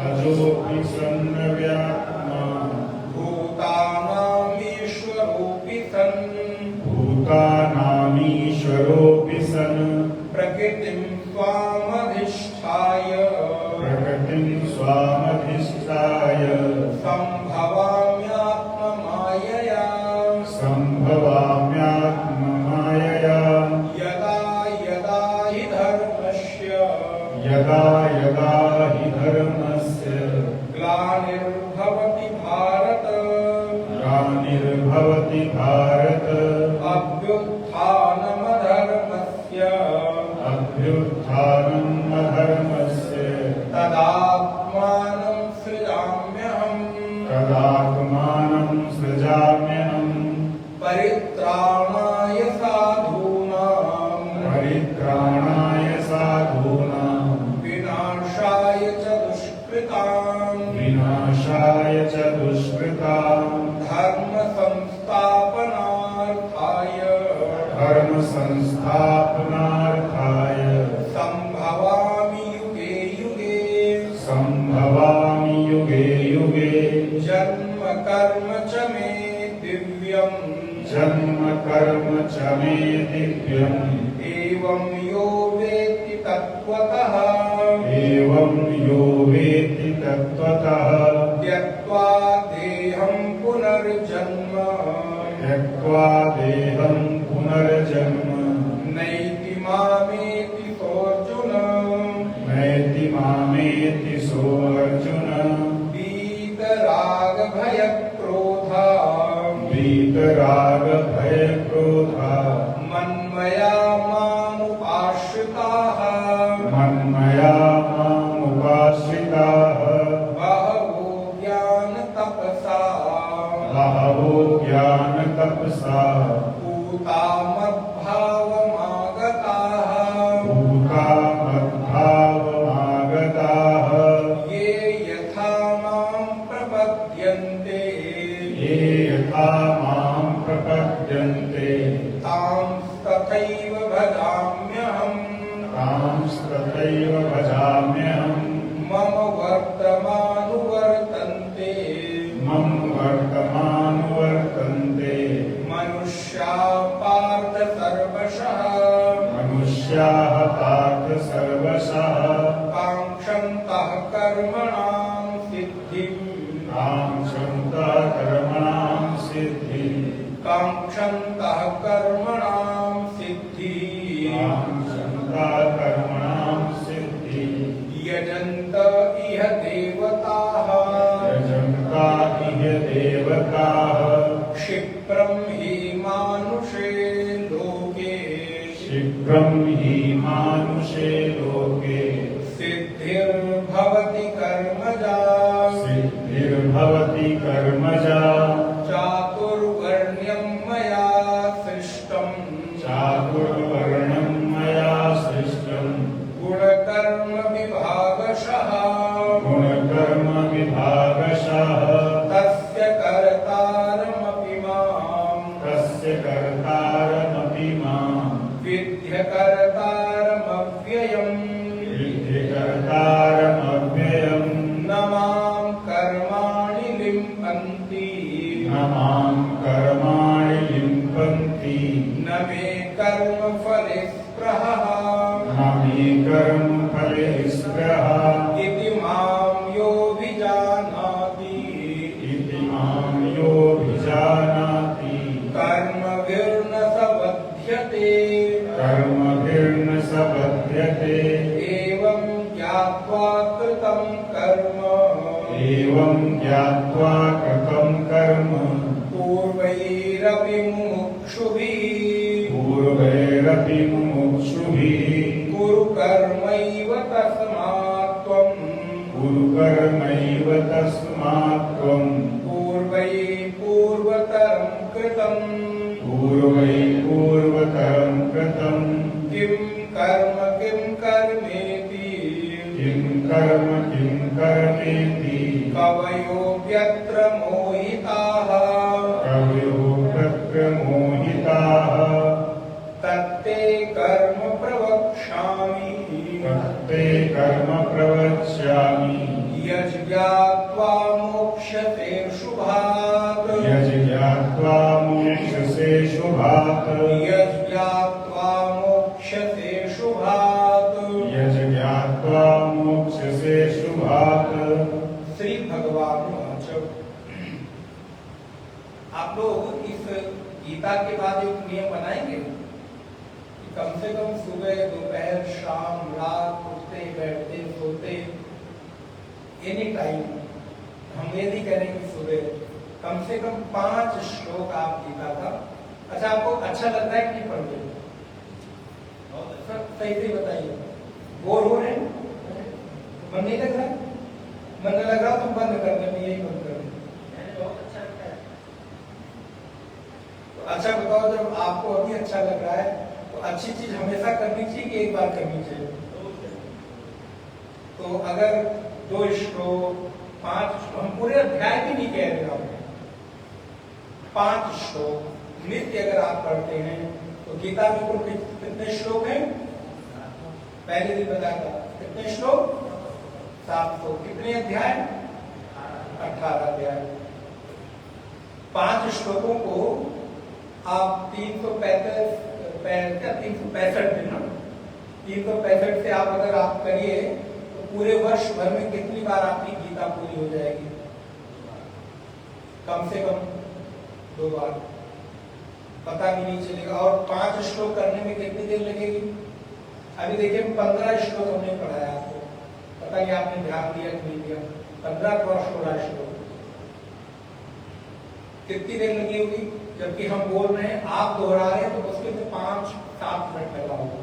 अजोऽपि सन्नव्यात्मा। भूतानामीश्वरोऽपि सन्। भूतानामीश्वरोऽपि सन्। प्रकृतिं स्वामधिष्ठाय। प्रकृतिं स्वामधिष्ठाय। सम्भवाम्यात्ममायया। सम्भवाम्यात्ममायया। यदा यदा हि धर्मस्य। यदा यदा हि धर्मस्य। ग्लानिर्भवति भारत। ग्लानिर्भवति भारत। अभ्युत्थानमधर्मस्य। अभ्युत्थानम् अधर्मस्य। तदात्मानं सृजाम्यहम्। तदात्मानं सृजाम्यहम्। परित्राणाय साधूनां। परित्राणाय साधूनां। विनाशाय च दुष्कृतां। विनाशाय च दुष्कृतां। धर्म संस्थापनार्थाय। धर्म संस्थापनार्थाय। संभवामि युगे युगे। कर्म च मे दिव्यम् जन्म कर्म च मे दिव्यम् एवं यो वेत्ति तत्त्वतः एवं यो वेत्ति तत्त्वतः त्यक्त्वा देहं पुनर्जन्म त्यक्त्वा देहं पुनर्जन्म नैति मामेति सोऽर्जुन नैति मामेति सोऽर्जुन वीतराग भयक्रोधा वीतराग भयक्रोधा मन्मया मामुपाश्रिताः मन्मया मामुपाश्रिताः बहवो ज्ञानतपसा बहवो ज्ञानतपसा पूता मद्भावमागताः भूता मद्भावमागताः ये यथा मां प्रपद्यन्ते ये यथा मां प्रपद्यन्ते तांस्तथैव भजाम्यहम् तांस्तथैव भजाम्यहम् मम वर्तमानुवर्तन्ते मम वर्तमानुवर्तन्ते मनुष्या पार्थ सर्वशः मनुष्याः पार्थ सर्वशः काङ्क्षन्तः कर्मणां सिद्धिम् काङ्क्षन्तः कर्मणां सिद्धिम् काङ्क्षन्तः कर्मणां सिद्धिम् काङ्क्षन्तः कर्मणां सिद्धिम् यजन्त इह देवताः यजन्ता इह देवताः क्षिप्रं हि मानुषे लोके शीघ्रं हि मानुषे लोके सिद्धिर्भवति कर्मजा सिद्धिर्भवति कर्मजा चातुर्वर्ण्यं मया सृष्टम् चातुर्वर्णं मया सृष्टम् गुणकर्म विभागशः गुणकर्म विभागशः तस्य कर्तारमपि मां तस्य कर्तारमपि मां विद्यकर्तारमव्ययम् विद्धि कर्तारमव्ययम् न मां कर्माणि लिम्पन्ति न मां कर्माणि लिम्पन्ति न मे कर्मफले स्पृहः न मे कर्मफले स्पृहा इति मां योऽभिजानाति इति मां योऽभिजानाति कर्मभिर्न स बध्यते कर्मभिर्न स बध्यते एवं ज्ञात्वा कृतं कर्म एवं ज्ञात्वा कृतं कर्म पूर्वैरपि मुमुक्षुभिः पूर्वैरपि मुमुक्षुभिः कुरु कर्मैव तस्मात् त्वं कुरु कर्मैव तस्मात् त्वं पूर्वै पूर्वतरं कृतं पूर्वै पूर्वतरं कृतं किं कर्मेति किं कर्म किं कर्मेति कवयोऽप्यत्र मोहिताः कवयो तत्र मोहिताः तत्ते कर्म प्रवक्ष्यामि तत्ते कर्म प्रवक्ष्यामि यज्ञात्वा मोक्ष्यते शुभात् यज्ञात्वा मोक्षसे शुभात् यज्ञात्वा मोक्ष्यते शुभात् यज्ञात्वा मोक्षसे शुभात् श्री भगवान वाच। आप लोग इस गीता के बाद एक नियम बनाएंगे कि कम से कम सुबह दोपहर शाम रात उठते बैठते सोते एनी टाइम हम ये नहीं कह रहे कि सुबह कम से कम 5 श्लोक आप गीता का। अच्छा, आपको अच्छा लगता है कि नहीं पढ़ते? सही से बताइए, बोर हो रहे हैं? मन नहीं लग रहा? मन नहीं लग रहा तो बंद कर दें, यही बंद कर दें। तो अच्छा बताओ, जब आपको अभी अच्छा लग रहा है तो अच्छी चीज हमेशा करनी चाहिए कि एक बार करनी चाहिए? तो अगर 2 श्लोक 5 श्लोक, हम पूरे अध्याय भी नहीं कह रहे आपको, 5 श्लोक नित्य अगर आप पढ़ते हैं तो गीता में कुल कितने श्लोक हैं? पहले दिन बताया था कितने श्लोक? 700। कितने अध्याय? 18 अध्याय। 5 श्लोकों को आप 365 दिन ना 365 से आप अगर आप करिए तो पूरे वर्ष भर में कितनी बार आपकी गीता पूरी हो जाएगी? कम से कम 2 बार, पता भी नहीं चलेगा। और 5 श्लोक करने में कितनी देर लगेगी? अभी देखिए 15 श्लोक हमने पढ़ाया आपको, पता नहीं आपने ध्यान दिया कि नहीं दिया। 15 और 16 श्लोक कितनी देर लगी होगी? जबकि हम बोल रहे हैं, आप दोहरा रहे हैं तो उसके लिए 5-7 मिनट लगा होगा,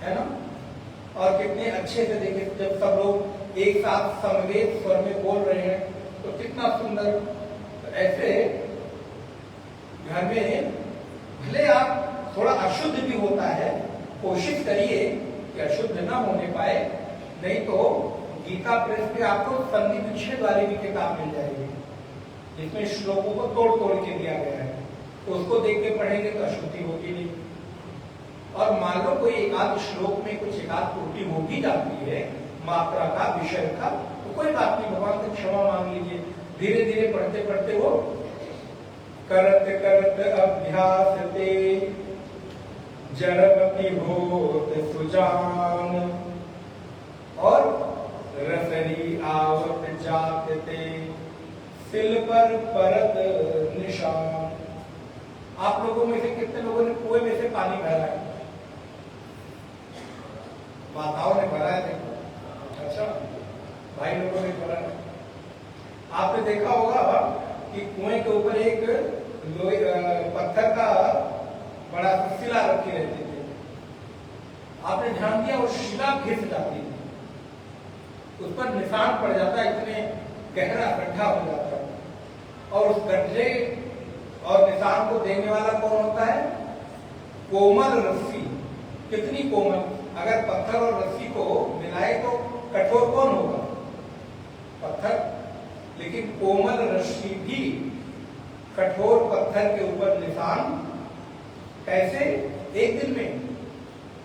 है ना? और कितने अच्छे से देखिए, जब सब लोग एक साथ समवेत स्वर में बोल रहे हैं तो कितना सुंदर। ऐसे घर में भले आप थोड़ा अशुद्ध भी होता है, कोशिश करिए कि अशुद्ध ना होने पाए, नहीं तो गीता प्रेस पे आपको संधि विच्छेद वाली भी किताब मिल जाएगी जिसमें श्लोकों को तोड़ तोड़ के दिया गया है, तो उसको देख के पढ़ेंगे तो अशुद्धि होगी नहीं। और मान लो कोई एकाध श्लोक में कुछ एकाध त्रुटि हो भी जाती है, मात्रा का, विषय का, तो कोई बात नहीं, भगवान से क्षमा मांग लीजिए। धीरे धीरे पढ़ते पढ़ते वो करत करत अभ्यास ते जड़मति होत सुजान, और रसरी आवत जात ते सिल पर परत निशान। आप लोगों में से कितने लोगों ने कुएं में से पानी भरा है? माताओं ने भरा है? अच्छा, भाई लोगों ने भरा है। आपने देखा होगा कि कुएं के ऊपर एक लोहे पत्थर का बड़ा शिला रखी रहती थी। आपने ध्यान दिया, वो शिला घिस जाती थी, उस पर निशान पड़ जाता है, इतने गहरा गड्ढा हो जाता है। और उस गड्ढे और निशान को देने वाला कौन होता है? कोमल रस्सी। कितनी कोमल! अगर पत्थर और रस्सी को मिलाए तो कठोर कौन होगा? पत्थर। लेकिन कोमल रस्सी भी कठोर पत्थर के ऊपर निशान कैसे? 1 दिन में,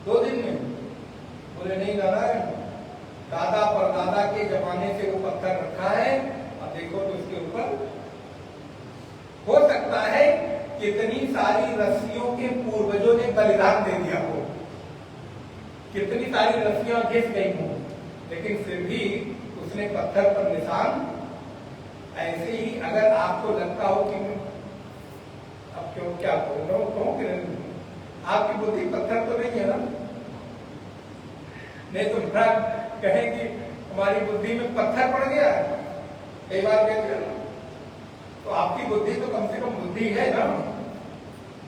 2 दिन में? बोले नहीं दादा, दादा परदादा के जमाने से वो पत्थर रखा है, अब देखो तो उसके ऊपर हो सकता है कितनी सारी रस्सियों के पूर्वजों ने बलिदान दे दिया हो, कितनी सारी रस्सियां घिस गई हो, लेकिन फिर भी उसने पत्थर पर निशान। ऐसे ही अगर आपको लगता हो कि अब क्यों क्या बोल आपकी बुद्धि पत्थर तो नहीं है ना, नहीं तो कहें कि हमारी बुद्धि में पत्थर पड़ गया है, कई बार कहते हैं ना, तो आपकी बुद्धि तो कम से कम बुद्धि है ना।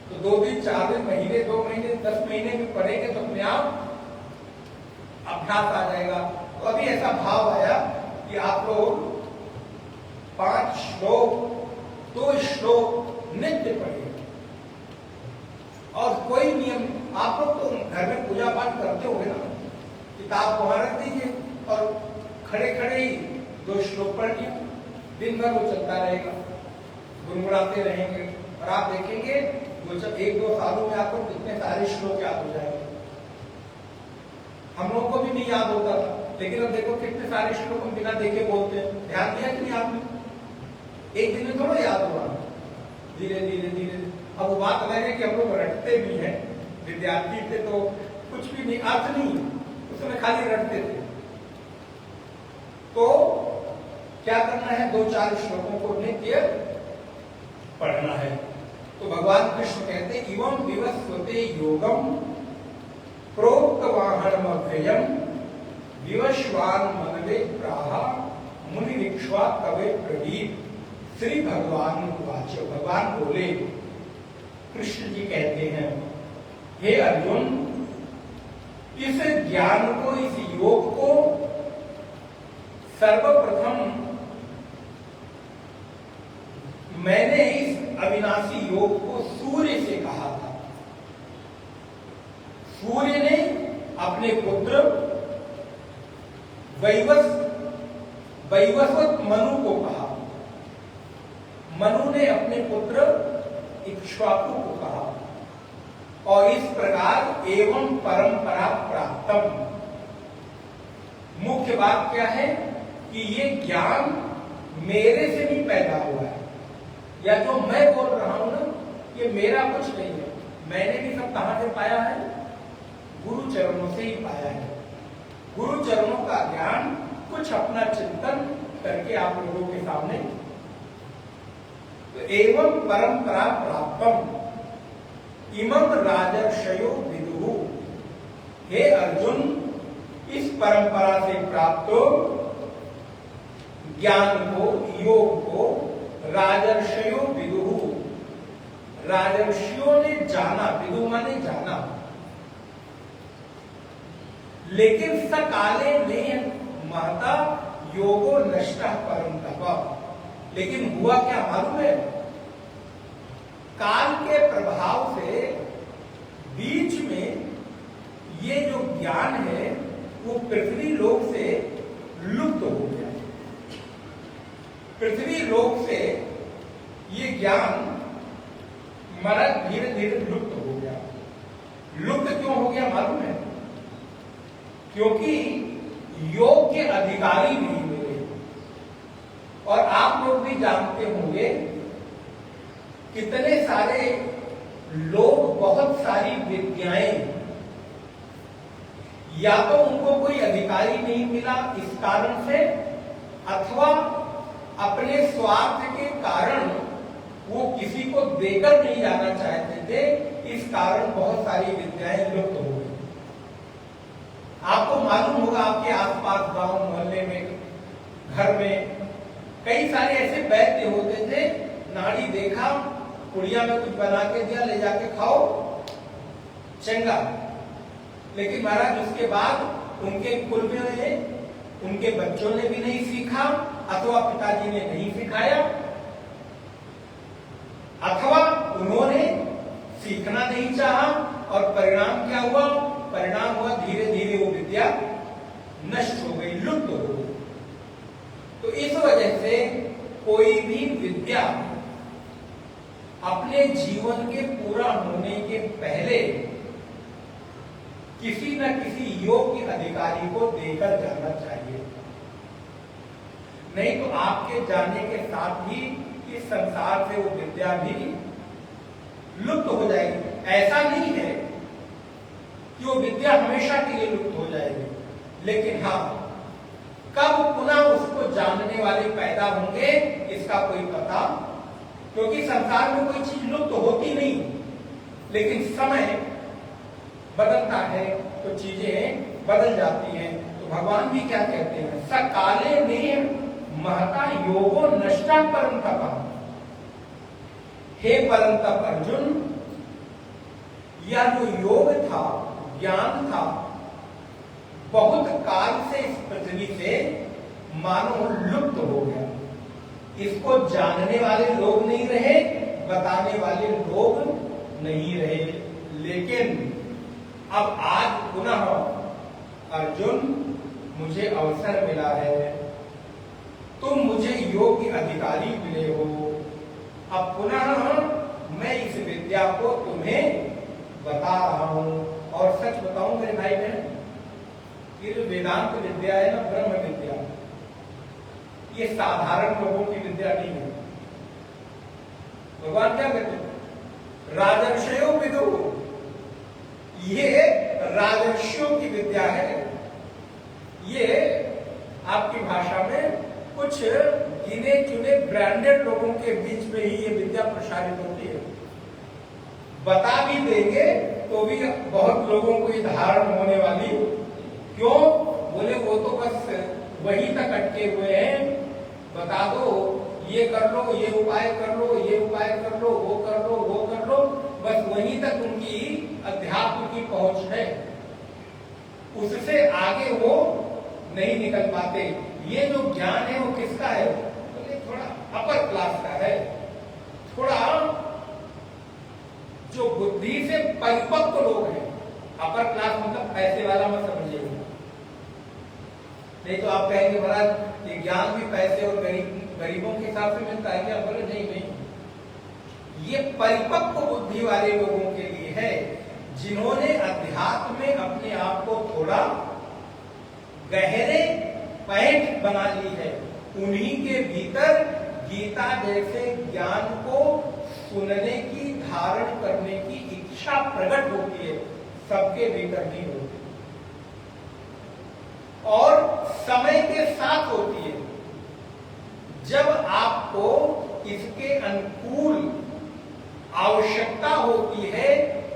तो 2 दिन, 4 दिन, महीने, 2 महीने, 10 महीने में पढ़ेंगे तो अपने आप अभ्यास आ जाएगा। तो अभी ऐसा भाव आया कि आप लोग 5 श्लोक, 2 श्लोक नित्य पढ़िए। और कोई नियम, आप लोग तो घर में पूजा पाठ करते होंगे ना, किताब वहां रख दीजिए और खड़े खड़े ही 2 श्लोक पढ़ लिया, दिन भर वो चलता रहेगा, गुनगुनाते रहेंगे, और आप देखेंगे 1-2 सालों में आपको कितने सारे श्लोक याद हो जाएंगे। हम लोगों को भी नहीं याद होता था, लेकिन अब देखो कितने सारे श्लोक हम बिना देखे बोलते हैं। ध्यान दिया कि नहीं आपने? एक दिन में थोड़ा याद हुआ, धीरे धीरे धीरे। अब वो बात अलग है कि हम लोग रटते भी हैं, विद्यार्थी थे तो कुछ भी नहीं, अर्थ नहीं, उसमें खाली रटते थे। तो क्या करना है? 2-4 श्लोकों को नित्य पढ़ना है। तो भगवान कृष्ण कहते इवं विवस्वते योगम प्रोक्तवाहनमव्ययम् विवश्वान मनवे प्राहा मुनि विक्ष्वा कवे प्रदीप। श्री भगवान वाच, भगवान बोले, कृष्ण जी कहते हैं, हे अर्जुन, इस ज्ञान को, इस योग को सर्वप्रथम मैंने इस अविनाशी योग को सूर्य से कहा था। सूर्य ने अपने पुत्र वैवस्वत मनु को कहा, मनु ने अपने पुत्र इक्ष्वाकु को कहा, और इस प्रकार एवं परंपरा प्राप्तम। मुख्य बात क्या है कि ये ज्ञान मेरे से भी पैदा हुआ है, या जो मैं बोल रहा हूं ना, ये मेरा कुछ नहीं है। मैंने भी सब कहां से पाया है? गुरु चरणों से ही पाया है। गुरु चरणों का ज्ञान कुछ अपना चिंतन करके आप लोगों के सामने। तो एवं परंपरा प्राप्तम इमं राजर्षयो विदुः। हे अर्जुन, इस परंपरा से प्राप्त ज्ञान को, योग को राजर्षयो विदुः, राजर्षियों ने जाना। विदु माने जाना। लेकिन सकाले ने महता योगो नष्टः परंतप। लेकिन हुआ क्या मालूम है? काल के प्रभाव से बीच में ये जो ज्ञान है वो पृथ्वी लोक से लुप्त हो गया। पृथ्वी लोक से ये ज्ञान मरा धीरे धीरे लुप्त हो गया। लुप्त क्यों हो गया मालूम है? क्योंकि योग के अधिकारी नहीं मिले। और आप लोग भी जानते होंगे कितने सारे लोग बहुत सारी विद्याएं, या तो उनको कोई अधिकारी नहीं मिला इस कारण से, अथवा अपने स्वार्थ के कारण वो किसी को देकर नहीं जाना चाहते थे, इस कारण बहुत सारी विद्याएं लुप्त हो गई। आपको मालूम होगा आपके आसपास गांव मोहल्ले में, घर में कई सारे ऐसे वैद्य होते थे। नाड़ी देखा, पुड़िया में कुछ बना के दिया, ले जाके खाओ, चंगा। लेकिन महाराज उसके बाद उनके कुल में उनके बच्चों ने भी नहीं सीखा, अथवा पिताजी ने नहीं सिखाया, अथवा उन्होंने सीखना नहीं चाहा। और परिणाम क्या हुआ? परिणाम हुआ धीरे धीरे वो विद्या नष्ट हो गई, लुप्त हो गई। तो इस वजह से कोई भी विद्या अपने जीवन के पूरा होने के पहले किसी न किसी योग्य अधिकारी को देकर जाना चाहिए। नहीं तो आपके जाने के साथ ही इस संसार से वो विद्या भी लुप्त हो जाएगी। ऐसा नहीं है कि वो विद्या हमेशा के लिए लुप्त हो जाएगी, लेकिन हाँ, कब पुनः उसको जानने वाले पैदा होंगे इसका कोई पता, क्योंकि संसार में कोई चीज लुप्त होती नहीं, लेकिन समय बदलता है तो चीजें बदल जाती हैं। तो भगवान भी क्या कहते हैं? सकाले में महता योगो नष्टा परंतप। हे परंतप अर्जुन, यह जो योग था, ज्ञान था, बहुत काल से इस पृथ्वी से मानो लुप्त हो गया। इसको जानने वाले लोग नहीं रहे, बताने वाले लोग नहीं रहे। लेकिन अब आज पुनः अर्जुन मुझे अवसर मिला है, तुम मुझे योग्य अधिकारी मिले हो। अब पुनः मैं इस विद्या को तुम्हें बता रहा हूं। और सच बताऊं मेरे भाई बहन, ये जो वेदांत विद्या है ना, ब्रह्म विद्या, ये साधारण लोगों की विद्या नहीं है। भगवान क्या कहते हैं? राजर्षयो विदुः। ये राजर्षियों की विद्या है। ये आपकी भाषा में कुछ गिने चुने ब्रांडेड लोगों के बीच में ही ये विद्या प्रसारित होती है। बता भी देंगे तो भी बहुत लोगों को ये धारण होने वाली, क्यों? बोले वो तो बस वही तक अटके हुए हैं, बता दो, ये कर लो, ये उपाय कर लो, ये उपाय कर लो, वो कर लो, वो कर लो, बस वहीं तक उनकी अध्यात्म की पहुंच है। उससे आगे वो नहीं निकल पाते। ये जो ज्ञान है वो किसका है? बोले थोड़ा अपर क्लास का है, थोड़ा जो बुद्धि से परिपक्व लोग हैं। अपर क्लास मतलब पैसे वाला मत समझिएगा, नहीं तो आप कहेंगे महाराज ये ज्ञान भी पैसे और गरीबों के हिसाब से मिलता है क्या? बोले नहीं नहीं, ये परिपक्व बुद्धि वाले लोगों के लिए है, जिन्होंने अध्यात्म में अपने आप को थोड़ा गहरे पैठ बना ली है। उन्हीं के भीतर गीता जैसे ज्ञान को सुनने की, धारण करने की इच्छा प्रकट होती है, सबके भीतर नहीं होती और समय के साथ होती है। जब आपको इसके अनुकूल आवश्यकता होती है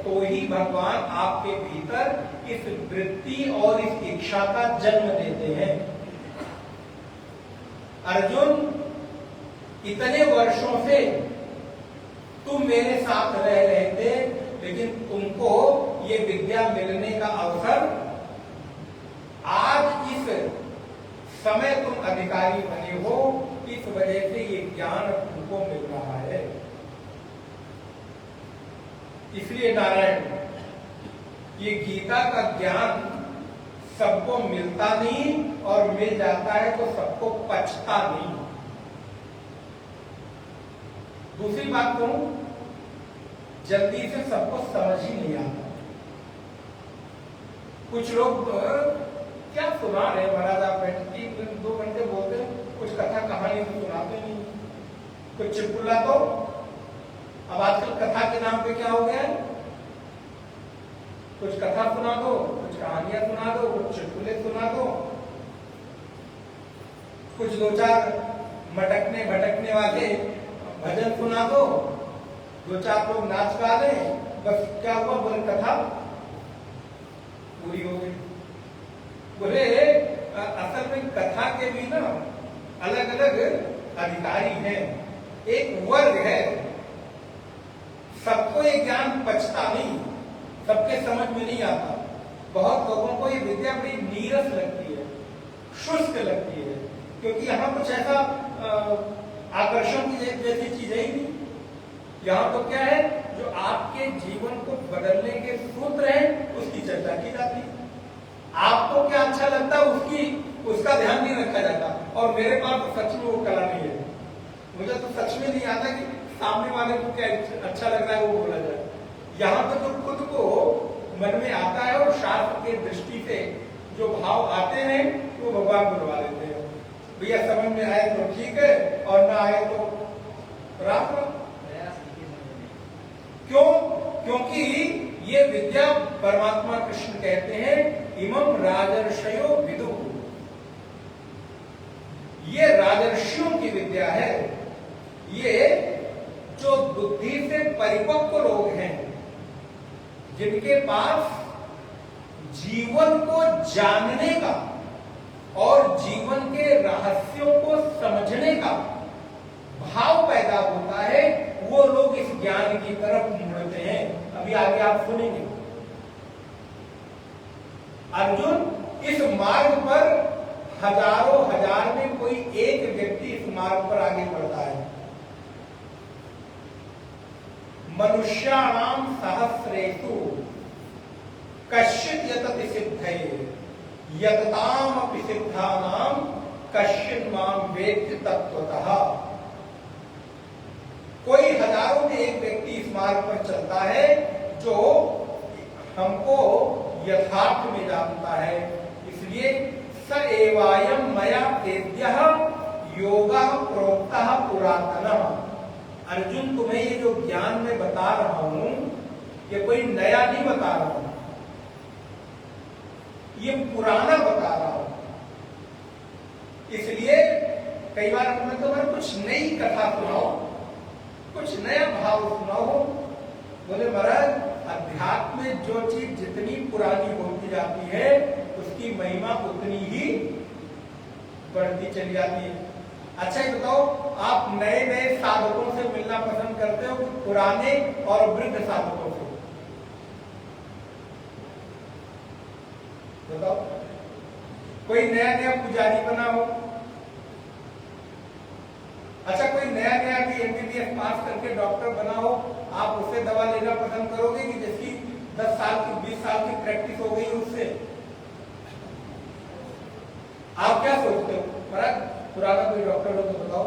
तो ही भगवान आपके भीतर इस वृत्ति और इस इच्छा का जन्म देते हैं। अर्जुन, इतने वर्षों से तुम मेरे साथ रह रहे थे, लेकिन तुमको ये विद्या मिलने का अवसर आज इस समय तुम अधिकारी बने हो, इस वजह से ये ज्ञान तुमको मिल रहा है। इसलिए नारायण, ये गीता का ज्ञान सबको मिलता नहीं और मिल जाता है तो सबको पचता नहीं। दूसरी बात कहूं, जल्दी से सबको समझ ही नहीं आता। कुछ लोग क्या सुना रहे महाराज, आप बैठे 2 घंटे बोलते हैं, कुछ कथा कहानी तो सुनाते नहीं, कुछ चुटकुला। तो अब आजकल कथा के नाम पे क्या हो गया है, कुछ कथा सुना दो, कुछ कहानियां सुना दो, कुछ चुटकुले सुना दो, कुछ 2-4 मटकने भटकने वाले भजन सुना दो, 2-4 लोग नाच गा ले, बस क्या हुआ, बोले कथा पूरी हो गई। बोले असल में कथा के भी ना अलग अलग अधिकारी हैं, एक वर्ग है, सबको ये ज्ञान पचता नहीं, सबके समझ में नहीं आता। बहुत लोगों को ये विद्या बड़ी नीरस लगती है, शुष्क लगती है, क्योंकि यहाँ कुछ ऐसा आकर्षण की जैसी चीज है ही नहीं। यहाँ तो क्या है, जो आपके जीवन को बदलने के सूत्र हैं उसकी चर्चा की जाती है। आपको क्या अच्छा लगता है उसका ध्यान नहीं रखा जाता। और मेरे पास तो सच में वो कला नहीं है, मुझे तो सच में नहीं आता कि सामने वाले को क्या अच्छा लग रहा है वो बोला जाए। यहाँ पर तो खुद को मन में आता है और शास्त्र के दृष्टि से जो भाव आते हैं वो भगवान बुलवा लेते हैं। भैया समझ में आए तो ठीक है, और ना आए तो रात में। क्यों? क्योंकि ये विद्या परमात्मा कृष्ण कहते हैं इमं राजर्षयो विदु, ये राजर्षियों की विद्या है। ये जो बुद्धि से परिपक्व लोग हैं, जिनके पास जीवन को जानने का और जीवन के रहस्यों को समझने का भाव पैदा होता है, वो लोग इस ज्ञान की तरफ मुड़ते हैं। अभी आगे आप सुनेंगे। अर्जुन, इस मार्ग पर हजारों हजार में कोई एक व्यक्ति इस मार्ग पर आगे बढ़ता है। मनुष्याणाम सहस्रेषु कश्चित् यतति सिद्धये यतताम अपि सिद्धानाम कश्चित् मां वेत्ति तत्त्वतः। कोई हजारों में एक व्यक्ति इस मार्ग पर चलता है जो हमको यथार्थ में जानता है। इसलिए स एवायम मया तेभ्यः योगः प्रोक्तः पुरातनः। अर्जुन, तुम्हें ये जो ज्ञान मैं बता रहा हूं, ये कोई नया नहीं बता रहा हूं, ये पुराना बता रहा हूं। इसलिए कई बार मैं तुम्हें कुछ नई कथा सुनाओ, कुछ नया भाव सुनाओ। बोले महाराज, अध्यात्म में जो चीज जितनी पुरानी होती जाती है उसकी महिमा उतनी ही बढ़ती चली जाती है। अच्छा ये बताओ, आप नए नए साधकों से मिलना पसंद करते हो कि पुराने और वृद्ध साधकों से? बताओ। कोई नया नया पुजारी बना हो, अच्छा कोई नया नया भी एमबीबीएस पास करके डॉक्टर बना हो, आप उससे दवा लेना पसंद करोगे कि जिसकी 10 साल की 20 साल की प्रैक्टिस हो गई उससे? आप क्या सोचते हो? महाराज, पुराना कोई डॉक्टर हो तो बताओ।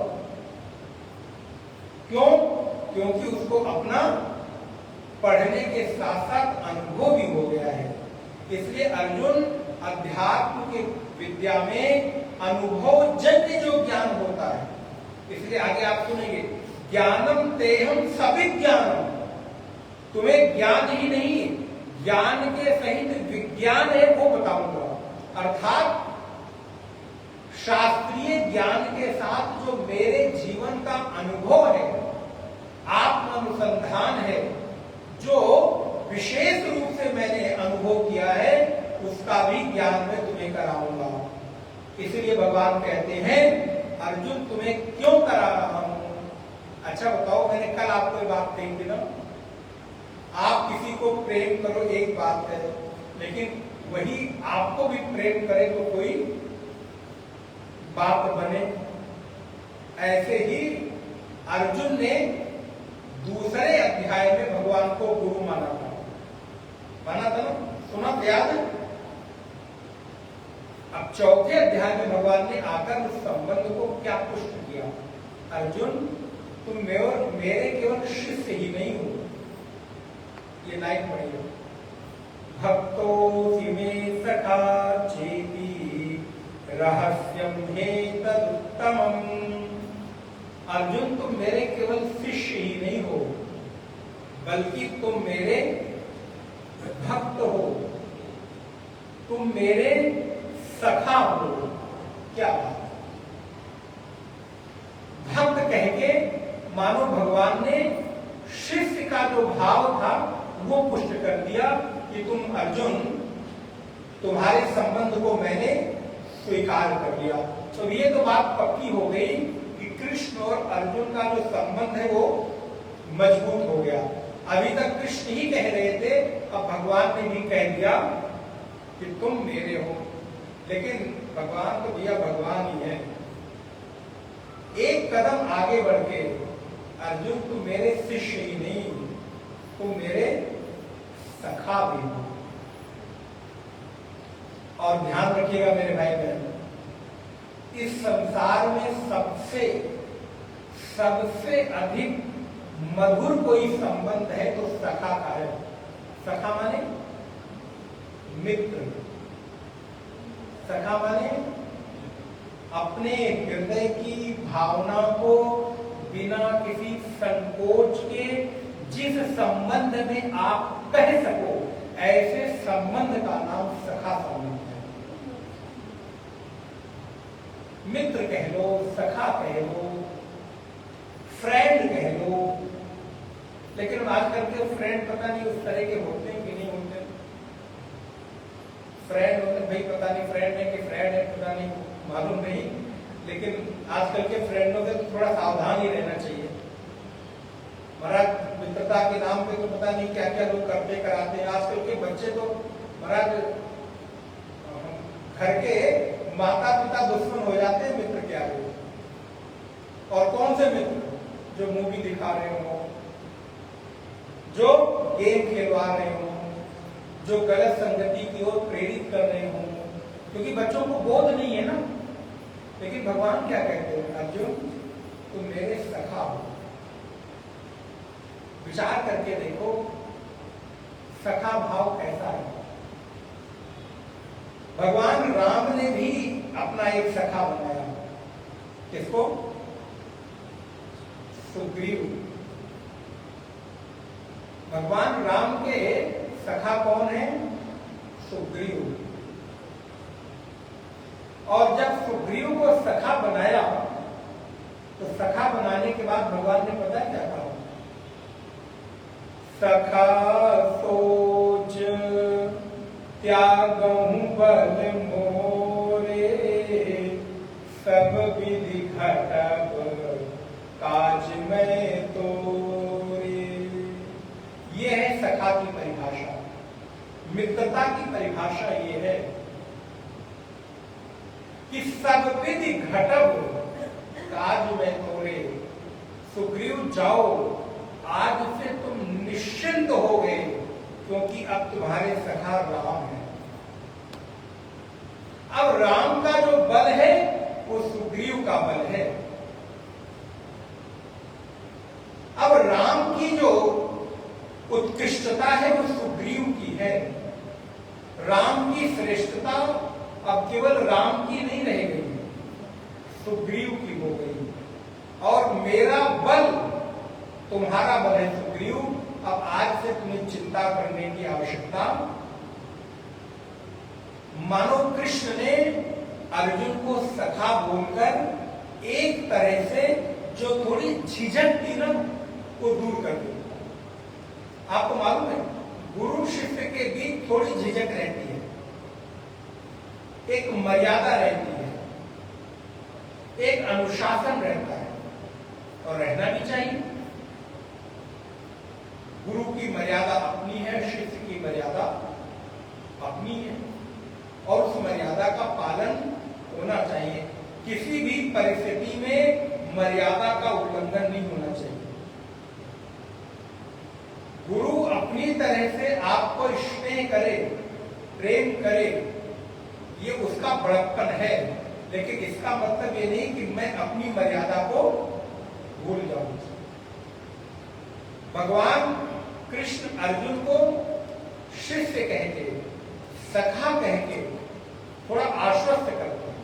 क्यों? क्योंकि उसको अपना पढ़ने के साथ साथ अनुभव भी हो गया है। इसलिए अर्जुन, अध्यात्म की विद्या में अनुभव जन्य जो ज्ञान होता है इसलिए आगे आप सुनेंगे, ज्ञानम तेहम सविज्ञानम, तुम्हें ज्ञान ही नहीं, ज्ञान के सहित विज्ञान है वो बताऊंगा। अर्थात शास्त्रीय ज्ञान के साथ जो मेरे जीवन का अनुभव है, आत्मानुसंधान है, जो विशेष रूप से मैंने अनुभव किया है, उसका भी ज्ञान मैं तुम्हें कराऊंगा। इसलिए भगवान कहते हैं, अर्जुन तुम्हें क्यों करा रहा हूं? अच्छा बताओ, मैंने कल आपको एक बात कही थी ना, आप किसी को प्रेम करो एक बात है, लेकिन वही आपको भी प्रेम करे तो कोई बात बने। ऐसे ही अर्जुन ने दूसरे अध्याय में भगवान को गुरु माना था ना, सुना याद है? अब चौथे अध्याय में भगवान ने आकर उस संबंध को क्या पुष्ट किया, अर्जुन तुम मेरे केवल शिष्य ही नहीं हो। ये लाइन पढ़िए, भक्तोऽसि मे सखा चेति रहस्यम हेतदुत्तमम्। अर्जुन तुम मेरे केवल शिष्य ही नहीं हो, बल्कि तुम मेरे भक्त हो, तुम मेरे सखा हो। क्या बात, भक्त कह के मानो भगवान ने शिष्य का जो भाव था वो पुष्ट कर दिया कि तुम अर्जुन, तुम्हारे संबंध को मैंने स्वीकार कर लिया। तो ये तो बात पक्की हो गई कि कृष्ण और अर्जुन का जो संबंध है वो मजबूत हो गया। अभी तक कृष्ण ही कह रहे थे, अब भगवान ने भी कह दिया कि तुम मेरे हो। लेकिन भगवान तो भैया भगवान ही है। एक कदम आगे बढ़ के, अर्जुन तुम मेरे शिष्य ही नहीं, तुम मेरे सखा भी हो। और ध्यान रखिएगा मेरे भाई बहन, इस संसार में सबसे अधिक मधुर कोई संबंध है तो सखा का है। सखा माने मित्र, सखा माने अपने हृदय की भावना को बिना किसी संकोच के जिस संबंध में आप कह सको, ऐसे संबंध का नाम सखा संबंध है। मित्र कह लो, सखा कह लो, फ्रेंड कह लो। लेकिन आजकल के फ्रेंड पता नहीं उस तरह के होते हैं कि नहीं होते। फ्रेंड होते भाई, पता नहीं फ्रेंड है कि फ्रेंड है, पता नहीं, मालूम नहीं। लेकिन आजकल के फ्रेंडों से तो थोड़ा सावधान ही रहना चाहिए। महाराज मित्रता के नाम पे तो पता नहीं क्या क्या लोग करते कराते हैं। आजकल के बच्चे तो महाराज घर के माता पिता दुश्मन हो जाते हैं मित्र के आगे। और कौन से मित्र? जो मूवी दिखा रहे हो, जो गेम खेलवा रहे हो, जो गलत संगति की ओर प्रेरित कर रहे हो, क्योंकि बच्चों को बोध नहीं है ना। लेकिन भगवान क्या कहते हैं, अर्जुन तुम मेरे सखा हो। विचार करके देखो सखा भाव कैसा है। भगवान राम ने भी अपना एक सखा बनाया। किसको? सुग्रीव। भगवान राम के सखा कौन है? सुग्रीव। और जब सुग्रीव को सखा बनाया तो सखा बनाने के बाद भगवान ने पता है क्या कहा? सखा सोच त्यागहु बल मोरे, सब विधि घटब काज में तोरे। ये है सखा की परिभाषा। मित्रता की परिभाषा ये है कि सब विधि घटब काज में तोरे। सुग्रीव जाओ, आज से तुम निश्चिंत हो गए, क्योंकि अब तुम्हारे सखा राम है। अब राम का जो बल है वो सुग्रीव का बल है। अब राम की जो उत्कृष्टता है वो सुग्रीव की है। राम की श्रेष्ठता अब केवल राम की नहीं रह गई, सुग्रीव की हो गई। और मेरा बल तुम्हारा बल है सुग्रीव। अब आज से तुम्हें चिंता करने की आवश्यकता। मानो कृष्ण ने अर्जुन को सखा बोलकर एक तरह से जो थोड़ी झिझक थी ना वो दूर कर दी। आपको मालूम है गुरु शिष्य के बीच थोड़ी झिझक रहती है, एक मर्यादा रहती है, एक अनुशासन रहता है और रहना भी चाहिए। गुरु की मर्यादा अपनी है, शिष्य की मर्यादा अपनी है और उस मर्यादा का पालन होना चाहिए। किसी भी परिस्थिति में मर्यादा का उल्लंघन नहीं होना चाहिए। गुरु अपनी तरह से आपको स्नेह करे, प्रेम करे, ये उसका बड़प्पन है, लेकिन इसका मतलब ये नहीं कि मैं अपनी मर्यादा को भूल जाऊं। भगवान कृष्ण अर्जुन को शिष्य कह के, सखा कह के थोड़ा आश्वस्त करते हैं,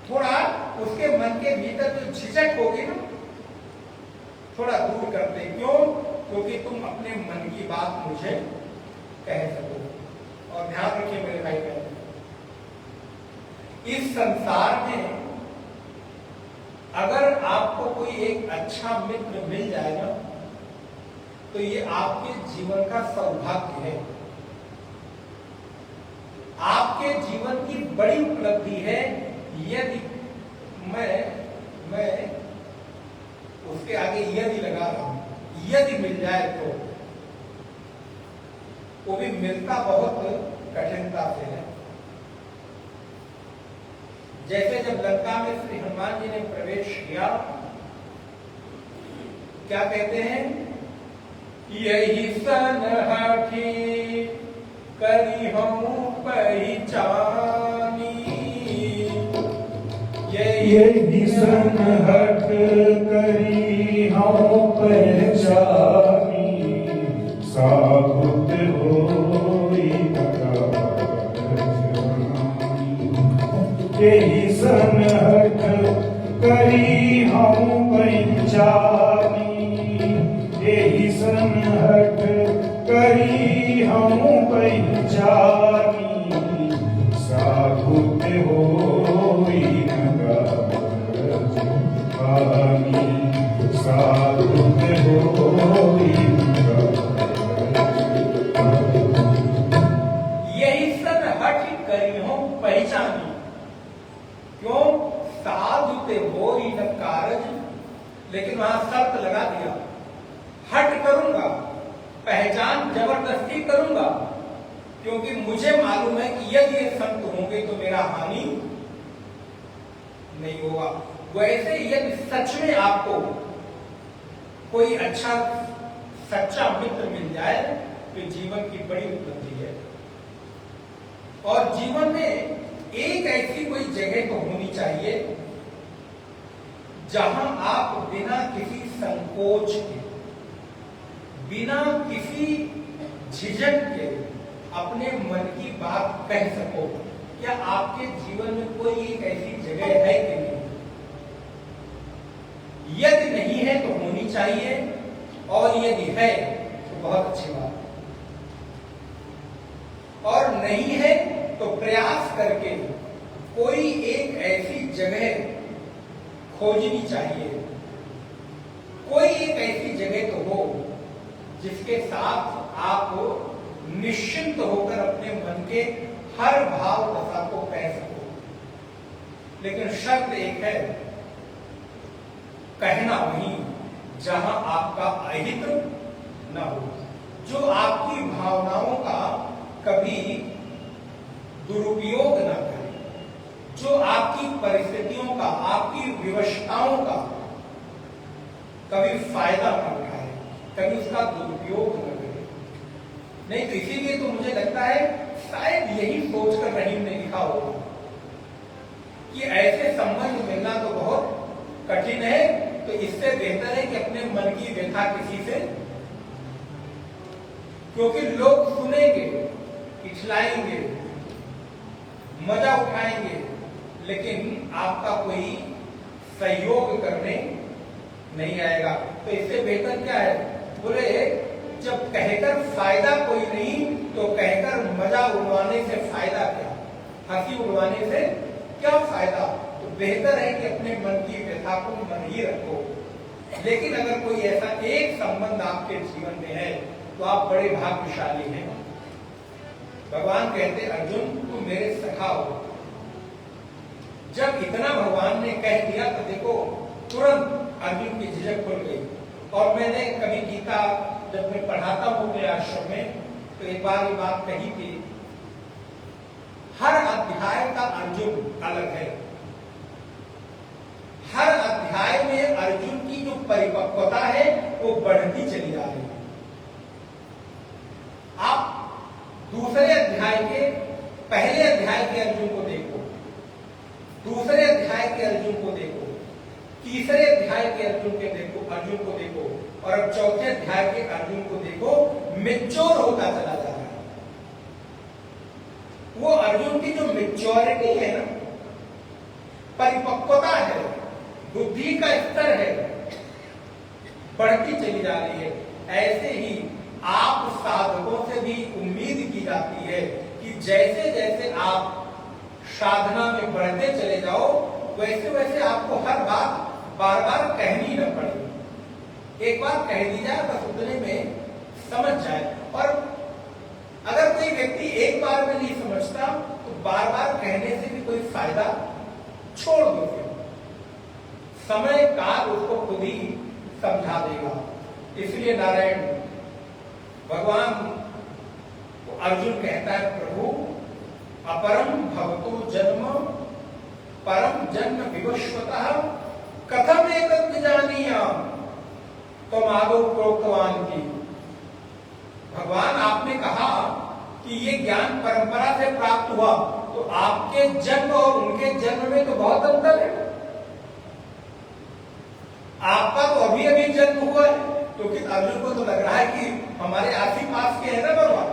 थोड़ा उसके मन के भीतर जो झिझक होगी ना थोड़ा दूर करते। क्यों? क्योंकि तुम अपने मन की बात मुझे कह सको। और ध्यान रखिए मेरे भाई बहन, इस संसार में अगर आपको कोई एक अच्छा मित्र मिल जाएगा तो ये आपके जीवन का सौभाग्य है, आपके जीवन की बड़ी उपलब्धि है। यदि मैं उसके आगे यदि लगा रहा हूं, यदि मिल जाए तो वो भी मिलता बहुत कठिनता से है। जैसे जब लंका में श्री हनुमान जी ने प्रवेश किया, क्या कहते हैं? यही सनहठी करी हूं पहचानी, यही सनहठ करी हूं पहचानी, साबुत होई यही सनहठ करी हूं पहचानी, यही सनहठ करी हूं पहचानी, साबुत होई पानी, साबुत होई। यही सनहठ करी हूं पहचानी। क्यों? साधुते हो ही न कारज, लेकिन वहां शर्त लगा दिया, हट करूंगा, पहचान जबरदस्ती करूंगा, क्योंकि मुझे मालूम है कि यदि ये संत होंगे तो मेरा हानि नहीं होगा। वैसे यदि सच में आपको कोई अच्छा सच्चा मित्र मिल जाए तो जीवन की बड़ी उपलब्धि है। और जीवन में एक ऐसी कोई जगह तो होनी चाहिए जहां आप बिना किसी संकोच के, बिना किसी झिझक के अपने मन की बात कह सको। क्या आपके जीवन में कोई एक ऐसी जगह है कि नहीं? यदि नहीं है तो होनी चाहिए, और यदि है तो बहुत अच्छी बात है, और नहीं है तो प्रयास करके कोई एक ऐसी जगह खोजनी चाहिए। कोई एक ऐसी जगह तो हो जिसके साथ आप निश्चिंत होकर अपने मन के हर भाव दशा को कह सको। लेकिन शर्त एक है, कहना वहीं जहां आपका अहित न हो, जो आपकी भावनाओं का कभी दुरुपयोग न करे, जो आपकी परिस्थितियों का, आपकी विवशताओं का कभी फायदा न उठाए, कभी उसका दुरुपयोग न करे। नहीं तो इसीलिए तो मुझे लगता है शायद यही सोचकर रहीम ने लिखा होगा कि ऐसे संबंध मिलना तो बहुत कठिन है, तो इससे बेहतर है कि अपने मन की व्यथा किसी से, क्योंकि लोग सुनेंगे, खिचलाएंगे, मजा उठाएंगे, लेकिन आपका कोई सहयोग करने नहीं आएगा। तो इससे बेहतर क्या है, बोले जब कहकर फायदा कोई नहीं तो कहकर मजा उड़वाने से फायदा क्या, हंसी उड़वाने से क्या फायदा। तो बेहतर है कि अपने मन की व्यथा को मन ही रखो। लेकिन अगर कोई ऐसा एक संबंध आपके जीवन में है तो आप बड़े भाग्यशाली हैं। भगवान कहते अर्जुन तू मेरे सखा हो। जब इतना भगवान ने कह दिया तो देखो तुरंत अर्जुन की झिझक खुल गई। और मैंने कभी गीता जब मैं पढ़ाता हूं मेरे आश्रम में तो एक बार ये बात कही थी, हर अध्याय का अर्जुन अलग है। हर अध्याय में अर्जुन की जो परिपक्वता है वो बढ़ती चली जा रही है। आप दूसरे अध्याय के पहले अध्याय के अर्जुन को देखो, दूसरे अध्याय के अर्जुन को देखो, तीसरे अध्याय के अर्जुन को देखो और अब चौथे अध्याय के अर्जुन को देखो, मैच्योर होता चला जा रहा है। वो अर्जुन की जो मैच्योरिटी है ना, परिपक्वता है, बुद्धि का स्तर है, बढ़ती चली जा रही है। ऐसे ही आप साधकों से भी उम्मीद की जाती है कि जैसे जैसे आप साधना में बढ़ते चले जाओ वैसे वैसे आपको हर बात बार बार कहनी न पड़े। एक बार कह दी जाए बस उतने में समझ जाए। और अगर कोई व्यक्ति एक बार में नहीं समझता तो बार बार कहने से भी कोई फायदा छोड़ दो, समय काल उसको खुद ही समझा देगा। इसलिए नारायण भगवान को अर्जुन कहता है प्रभु अपरम भवतो जन्म परम जन्म विवस्वतः कथम एतत् विजानीयाम तुम आदो प्रोक्तवान की। भगवान आपने कहा कि ये ज्ञान परंपरा से प्राप्त हुआ, तो आपके जन्म और उनके जन्म में तो बहुत अंतर है। आपका तो अभी अभी जन्म हुआ है, क्योंकि अर्जुन को तो लग रहा है कि हमारे आस ही पास के है ना भगवान,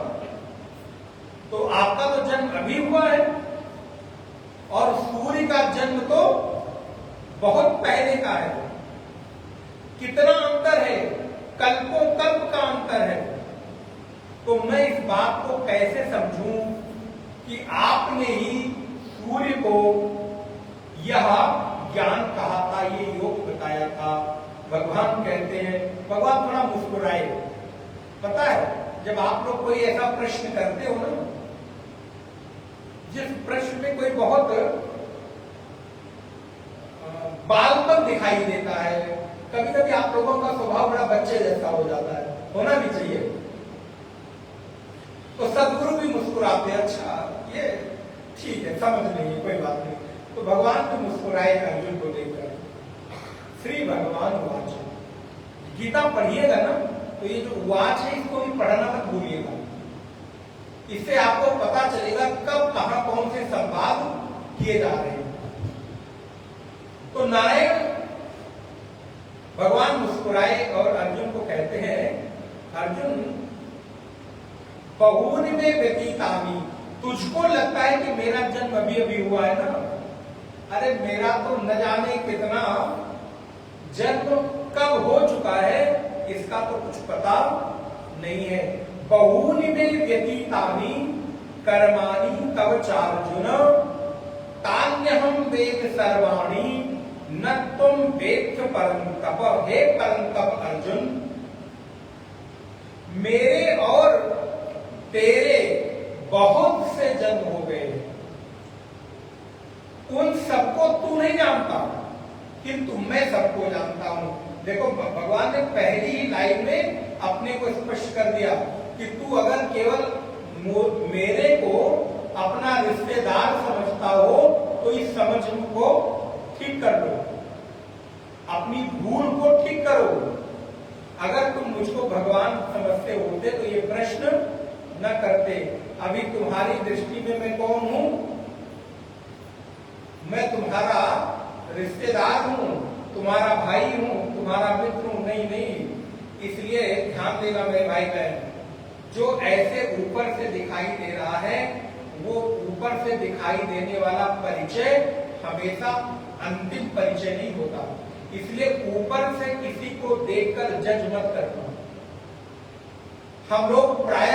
तो आपका तो जन्म अभी हुआ है और सूर्य का जन्म तो बहुत पहले का है। कितना अंतर है, कल्पों कल्प का अंतर है। तो मैं इस बात को कैसे समझूं कि आपने ही सूर्य को यह ज्ञान कहा था, ये योग बताया था। भगवान कहते हैं, भगवान थोड़ा मुस्कुराए। पता है जब आप लोग कोई ऐसा प्रश्न करते हो ना, जिस प्रश्न में कोई बहुत बालपन दिखाई देता है, कभी कभी आप लोगों का स्वभाव बड़ा बच्चे जैसा हो जाता है, होना भी चाहिए, तो सदगुरु भी मुस्कुराते हैं, अच्छा ये ठीक है, समझ नहीं, कोई बात नहीं। तो भगवान भी मुस्कुराए अर्जुन को देखकर। श्री भगवान वाच, गीता पढ़िएगा ना तो ये जो वाच है इसको भी पढ़ना मत भूलिएगा। इससे आपको पता चलेगा कब कहां कौन से संवाद किए जा रहे हैं। तो नारायण भगवान मुस्कुराए और अर्जुन को कहते हैं, अर्जुन बहुनि में व्यतीतानि, तुझको लगता है कि मेरा जन्म अभी अभी हुआ है ना, अरे मेरा तो न जाने कितना जन्म कब हो चुका है इसका तो कुछ पता नहीं है। बहुनि में व्यतीतानि कर्माणि तव चार्जुन तान्यहं वेद सर्वाणि न तुम वेद परंतप। हे परंतप अर्जुन, मेरे और तेरे बहुत से जन्म हो गए, उन सबको तू नहीं जानता किंतु मैं सबको जानता हूं। देखो भगवान ने पहली ही लाइन में अपने को स्पष्ट कर दिया कि तू अगर केवल मेरे को अपना रिश्तेदार समझता हो तो इस समझ को ठीक कर लो, अपनी भूल को ठीक करो। अगर तुम मुझको भगवान समझते होते तो ये प्रश्न न करते। अभी तुम्हारी दृष्टि में मैं कौन हूं? मैं तुम्हारा रिश्तेदार हूं, तुम्हारा भाई हूं, तुम्हारा मित्र हूं, नहीं। इसलिए ध्यान देना मेरे भाई बहन, जो ऐसे ऊपर से दिखाई दे रहा है वो ऊपर से दिखाई देने वाला परिचय हमेशा अंतिम परिचय नहीं होता। इसलिए ऊपर से किसी को देखकर जज मत करना। हम लोग प्राय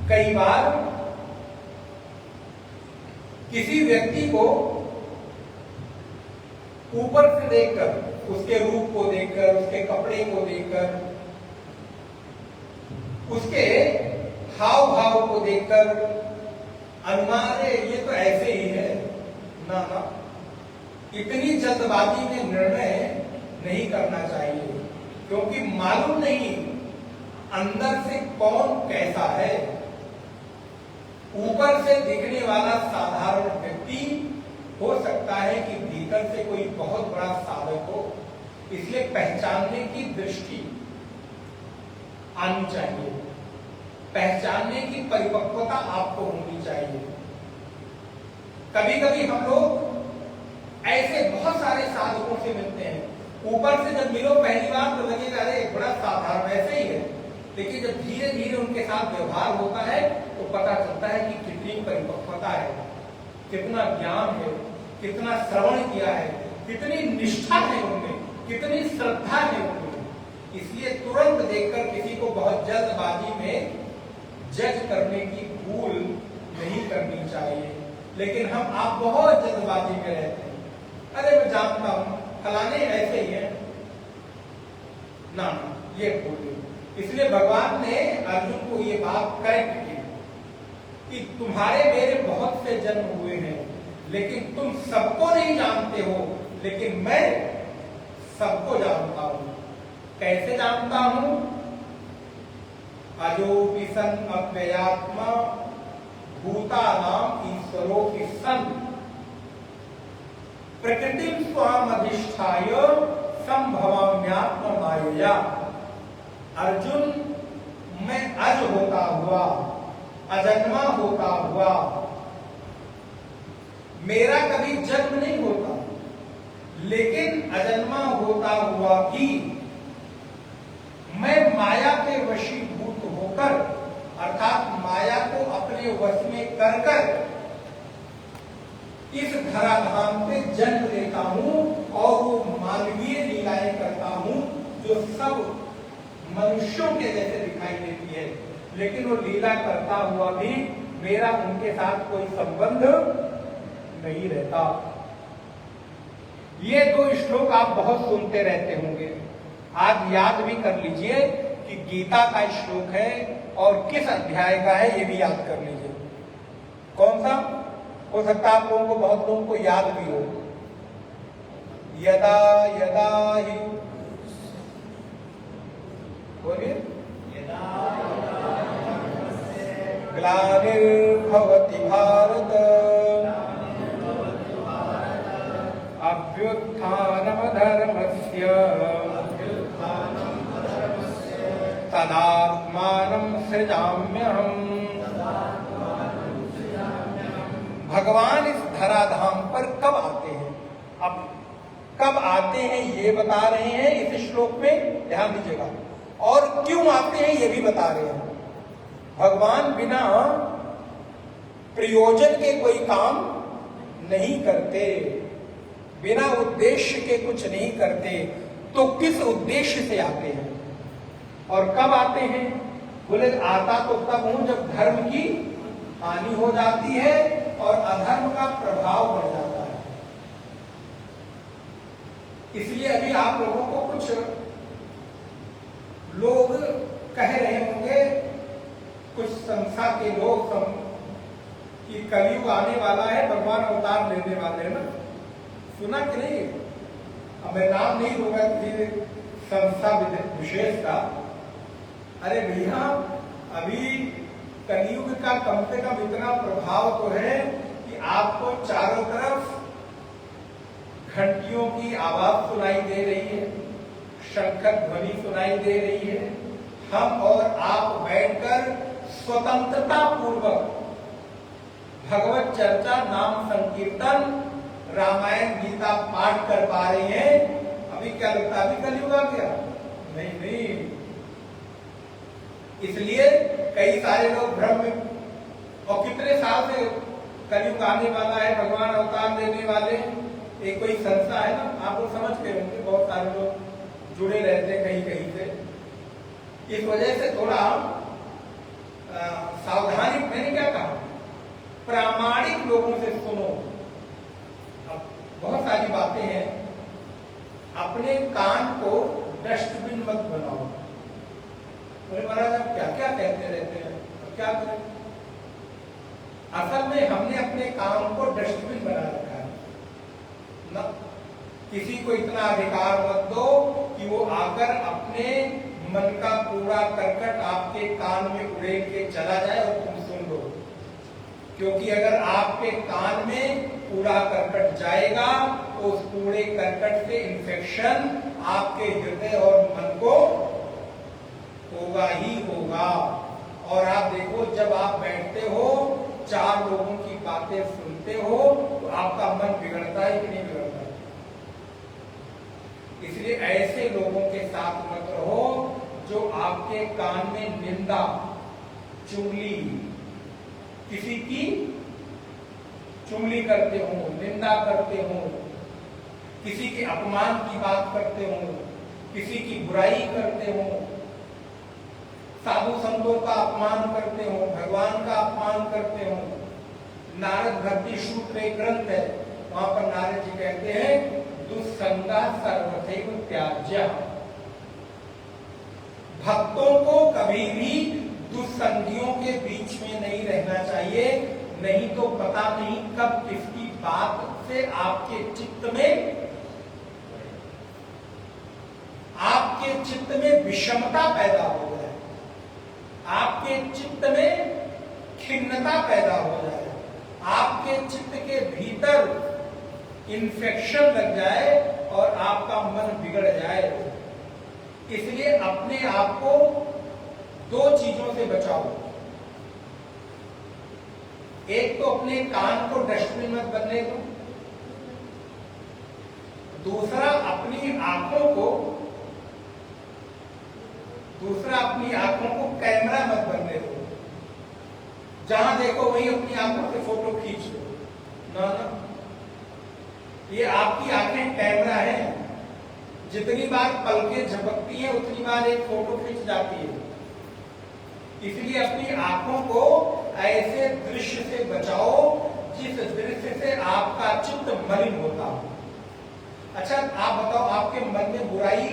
कई बार किसी व्यक्ति को ऊपर से देखकर, उसके रूप को देखकर, उसके कपड़े को देखकर, उसके हाव भाव को देखकर अनुमान है ये तो ऐसे ही है ना। इतनी जल्दबाजी में निर्णय नहीं करना चाहिए, क्योंकि मालूम नहीं अंदर से कौन कैसा है। ऊपर से दिखने वाला साधारण व्यक्ति हो सकता है कि भीतर से कोई बहुत बड़ा साधक हो। इसलिए पहचानने की दृष्टि आनी चाहिए, पहचानने की परिपक्वता आपको होनी चाहिए। कभी कभी हम लोग ऐसे बहुत सारे साधकों से मिलते हैं, ऊपर से जब मिलो पहली बार तो लगेगा अरे बड़ा साधारण वैसे ही है, लेकिन जब धीरे धीरे उनके साथ व्यवहार होता है तो पता चलता है कि कितनी परिपक्वता है, कितना ज्ञान है, कितना श्रवण किया है, कितनी निष्ठा है उनमें, कितनी श्रद्धा है उनमें। इसलिए तुरंत देखकर किसी को बहुत जल्दबाजी में जज करने की भूल नहीं करनी चाहिए। लेकिन आप बहुत जल्दबाजी में रहते हैं, अरे मैं जानता हूं फलाने ऐसे ही है ना, ये भूल। इसलिए भगवान ने अर्जुन को ये बात करेक्ट की कि तुम्हारे मेरे बहुत से जन्म हुए हैं, लेकिन तुम सबको नहीं जानते हो, लेकिन मैं सबको जानता हूं। कैसे जानता हूं? अजोपि सन अव्ययात्मा भूतानाम ईश्वरोपि सन प्रकृतिं स्वाम अधिष्ठाय संभवाम्यात्म मायया। अर्जुन, मैं अज होता हुआ, अजन्मा होता हुआ, मेरा कभी जन्म नहीं होता, लेकिन अजन्मा होता हुआ भी मैं माया के वशीभूत होकर, अर्थात माया को अपने वश में कर कर इस धराधाम पे जन्म लेता हूं और वो मानवीय लीलाएं करता हूं जो सब मनुष्यों के जैसे दिखाई देती है, लेकिन वो लीला करता हुआ भी मेरा उनके साथ कोई संबंध नहीं रहता। ये दो श्लोक आप बहुत सुनते रहते होंगे, आज याद भी कर लीजिए कि गीता का श्लोक है और किस अध्याय का है ये भी याद कर लीजिए। कौन सा? हो सकता है आप लोगों को, बहुत लोगों को याद भी हो। यदा यदा ही, बोलिए, ग्लानिर्भवति भारत अभ्युत्थानमधर्मस्य तदात्मानं सृजाम्यहम्। भगवान इस धराधाम पर कब आते हैं? अब कब आते हैं ये बता रहे हैं इस श्लोक में, ध्यान दीजिएगा, और क्यों आते हैं ये भी बता रहे हैं। भगवान बिना प्रयोजन के कोई काम नहीं करते, बिना उद्देश्य के कुछ नहीं करते, तो किस उद्देश्य से आते हैं और कब आते हैं? बोले आता तो तब हूं जब धर्म की हानि हो जाती है और अधर्म का प्रभाव बढ़ जाता है। इसलिए अभी आप लोगों को कुछ लोग कह रहे होंगे, कुछ संस्था के लोग कि कलयुग आने वाला है, भगवान अवतार लेने वाले हैं ना, सुना कि नहीं? अब मैं नाम नहीं लूंगा किसी संस्था विशेष का। अरे भैया, अभी कलयुग का कम से कम इतना प्रभाव तो है कि आपको चारों तरफ घंटियों की आवाज सुनाई दे रही है, शंकर ध्वनि सुनाई दे रही है। हम और आप बैठकर स्वतंत्रता पूर्वक भगवत चर्चा, नाम संकीर्तन, रामायण गीता पाठ कर पा रहे हैं। अभी क्या लगता है अभी कलयुग आ गया? नहीं। इसलिए कई सारे लोग भ्रम में, और कितने साल से कलयुग आने वाला है, भगवान अवतार लेने वाले, एक कोई संस्था है ना, आप लोग समझते होंगे, बहुत सारे लोग जुड़े रहते हैं कहीं कहीं से। इस वजह से थोड़ा सावधानी, मैंने क्या कहा, प्रामाणिक लोगों से सुनो। अब बहुत सारी बातें हैं, अपने कान को डस्टबिन मत बनाओ। बोले महाराज आप क्या क्या कहते रहते हैं, अब क्या करें। असल में हमने अपने काम को डस्टबिन बना रखा है ना। किसी को इतना अधिकार मत दो कि वो आकर अपने मन का पूरा करकट आपके कान में उड़ेल के चला जाए और तुम सुन लो। क्योंकि अगर आपके कान में कूड़ा करकट जाएगा तो उस कूड़े करकट से इन्फेक्शन आपके हृदय और मन को होगा ही होगा। और आप देखो, जब आप बैठते हो, चार लोगों की बातें सुनते हो, तो आपका मन बिगड़ता है कि नहीं बिगड़ता? इसलिए ऐसे लोगों के साथ मत रहो जो आपके कान में निंदा, चुगली, किसी की चुगली करते हो, निंदा करते हो, किसी के अपमान की बात करते हो, किसी की बुराई करते हो, साधु संतों का अपमान करते हो, भगवान का अपमान करते हो। नारद भक्ति सूत्र एक ग्रंथ है, वहां पर नारद जी कहते हैं दुस्संगा सर्वथैव त्याज्य। भक्तों को कभी भी दुस्संगियों के बीच में नहीं रहना चाहिए, नहीं तो पता नहीं कब किसकी बात से आपके चित्त में विषमता पैदा हो जाए, आपके चित्त में खिन्नता पैदा हो जाए, आपके चित्त के भीतर इन्फेक्शन लग जाए और आपका मन बिगड़ जाए। इसलिए अपने आप को दो चीजों से बचाओ। एक तो अपने कान को डस्टबिन मत बनने दो, दूसरा अपनी आंखों को कैमरा मत बनने दो। जहां देखो वहीं अपनी आंखों से फोटो खींच लो ना। ये आपकी आंखें कैमरा है, जितनी बार पलकें झपकती है उतनी बार एक फोटो खींच जाती है। इसलिए अपनी आंखों को ऐसे दृश्य से बचाओ जिस दृश्य से आपका चित्त मलिन होता हो। अच्छा आप बताओ, आपके मन में बुराई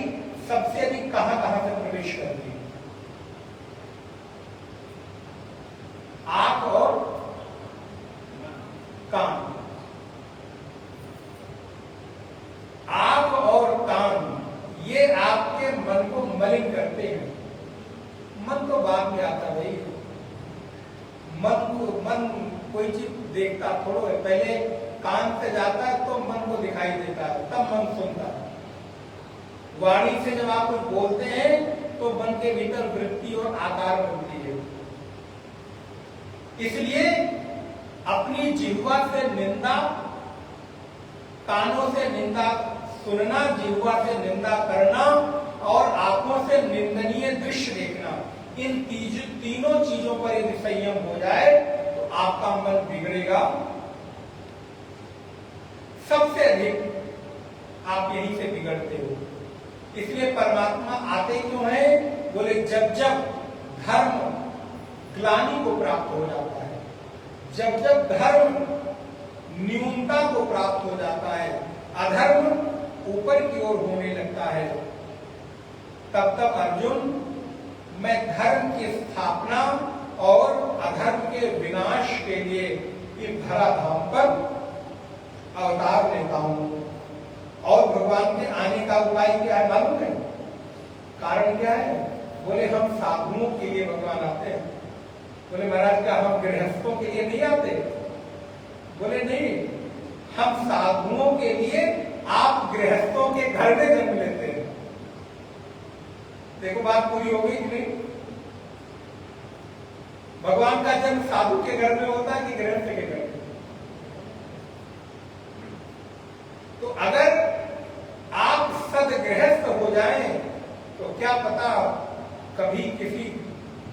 सबसे अधिक कहां कहां से प्रवेश करती है? आंख और कान। आंख और कान ये आपके मन को मलिन करते हैं। मन तो बाद में आता भाई, मन कोई चीज देखता थोड़ो है, पहले कान से जाता है तो मन को दिखाई देता है, तब मन सुनता है। वाणी से जब आप कुछ बोलते हैं तो मन के भीतर वृत्ति और आकार बनती है। इसलिए अपनी जिह्वा से निंदा, कानों से निंदा सुनना, जिह्वा से निंदा करना और आंखों से निंदनीय दृश्य देखना, इन तीनों चीजों पर यदि संयम हो जाए तो आपका मन बिगड़ेगा। सबसे अधिक आप यहीं से बिगड़ते हो। इसलिए परमात्मा आते क्यों है? बोले जब जब धर्म ग्लानि को प्राप्त हो जाता है, जब जब धर्म न्यूनता को प्राप्त हो जाता है, अधर्म ऊपर की ओर होने लगता है, तब तक अर्जुन मैं धर्म की स्थापना और अधर्म के विनाश के लिए इस धराधाम पर अवतार लेता हूं। और भगवान के आने का उपाय क्या है मालूम है? कारण क्या है? बोले हम साधुओं के लिए भगवान आते हैं। बोले महाराज क्या हम गृहस्थों के लिए नहीं आते? बोले नहीं, हम साधुओं के लिए आप गृहस्थों के घर में जन्म लेते हैं। देखो बात पूरी हो गई कि नहीं? भगवान का जन्म साधु के घर में होता है कि गृहस्थ के घर में? तो अगर आप सदगृहस्थ हो जाएं तो क्या पता कभी किसी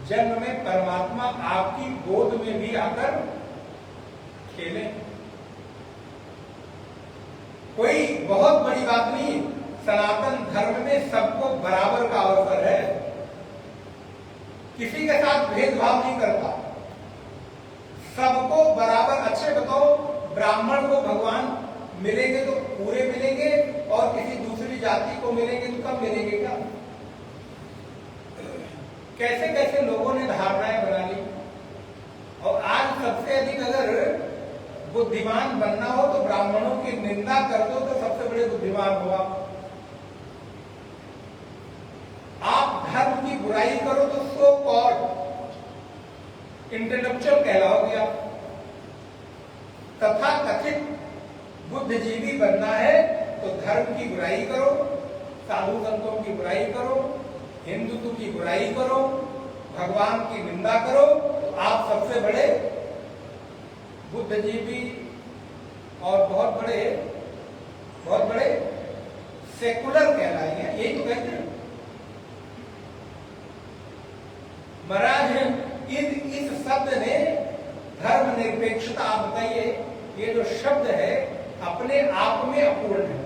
जन्म में परमात्मा आपकी गोद में भी आकर खेलें, कोई बहुत बड़ी बात नहीं। सनातन धर्म में सबको बराबर का अवसर है, किसी के साथ भेदभाव नहीं करता, सबको बराबर। अच्छे बताओ, ब्राह्मण को भगवान मिलेंगे तो पूरे मिलेंगे और किसी दूसरी जाति को मिलेंगे तो कम मिलेंगे क्या? कैसे कैसे लोगों ने धारणाएं बना ली। और आज सबसे अधिक अगर बुद्धिमान बनना हो तो ब्राह्मणों की निंदा कर दो तो सबसे बड़े बुद्धिमान हुआ। आप धर्म की बुराई करो तो सो कॉल्ड इंटेलेक्चुअल कहलाओगे आप। तथा कथित बुद्धिजीवी बनना है तो धर्म की बुराई करो, साधु संतों की बुराई करो, हिंदुत्व की बुराई करो, भगवान की निंदा करो, तो आप सबसे बड़े बुद्धिजीवी और बहुत बड़े सेकुलर कहलाएंगे। यही तो कहते हैं महाराज। इस शब्द ने धर्मनिरपेक्षता, आप बताइए, ये जो शब्द है अपने आप में अपूर्ण है।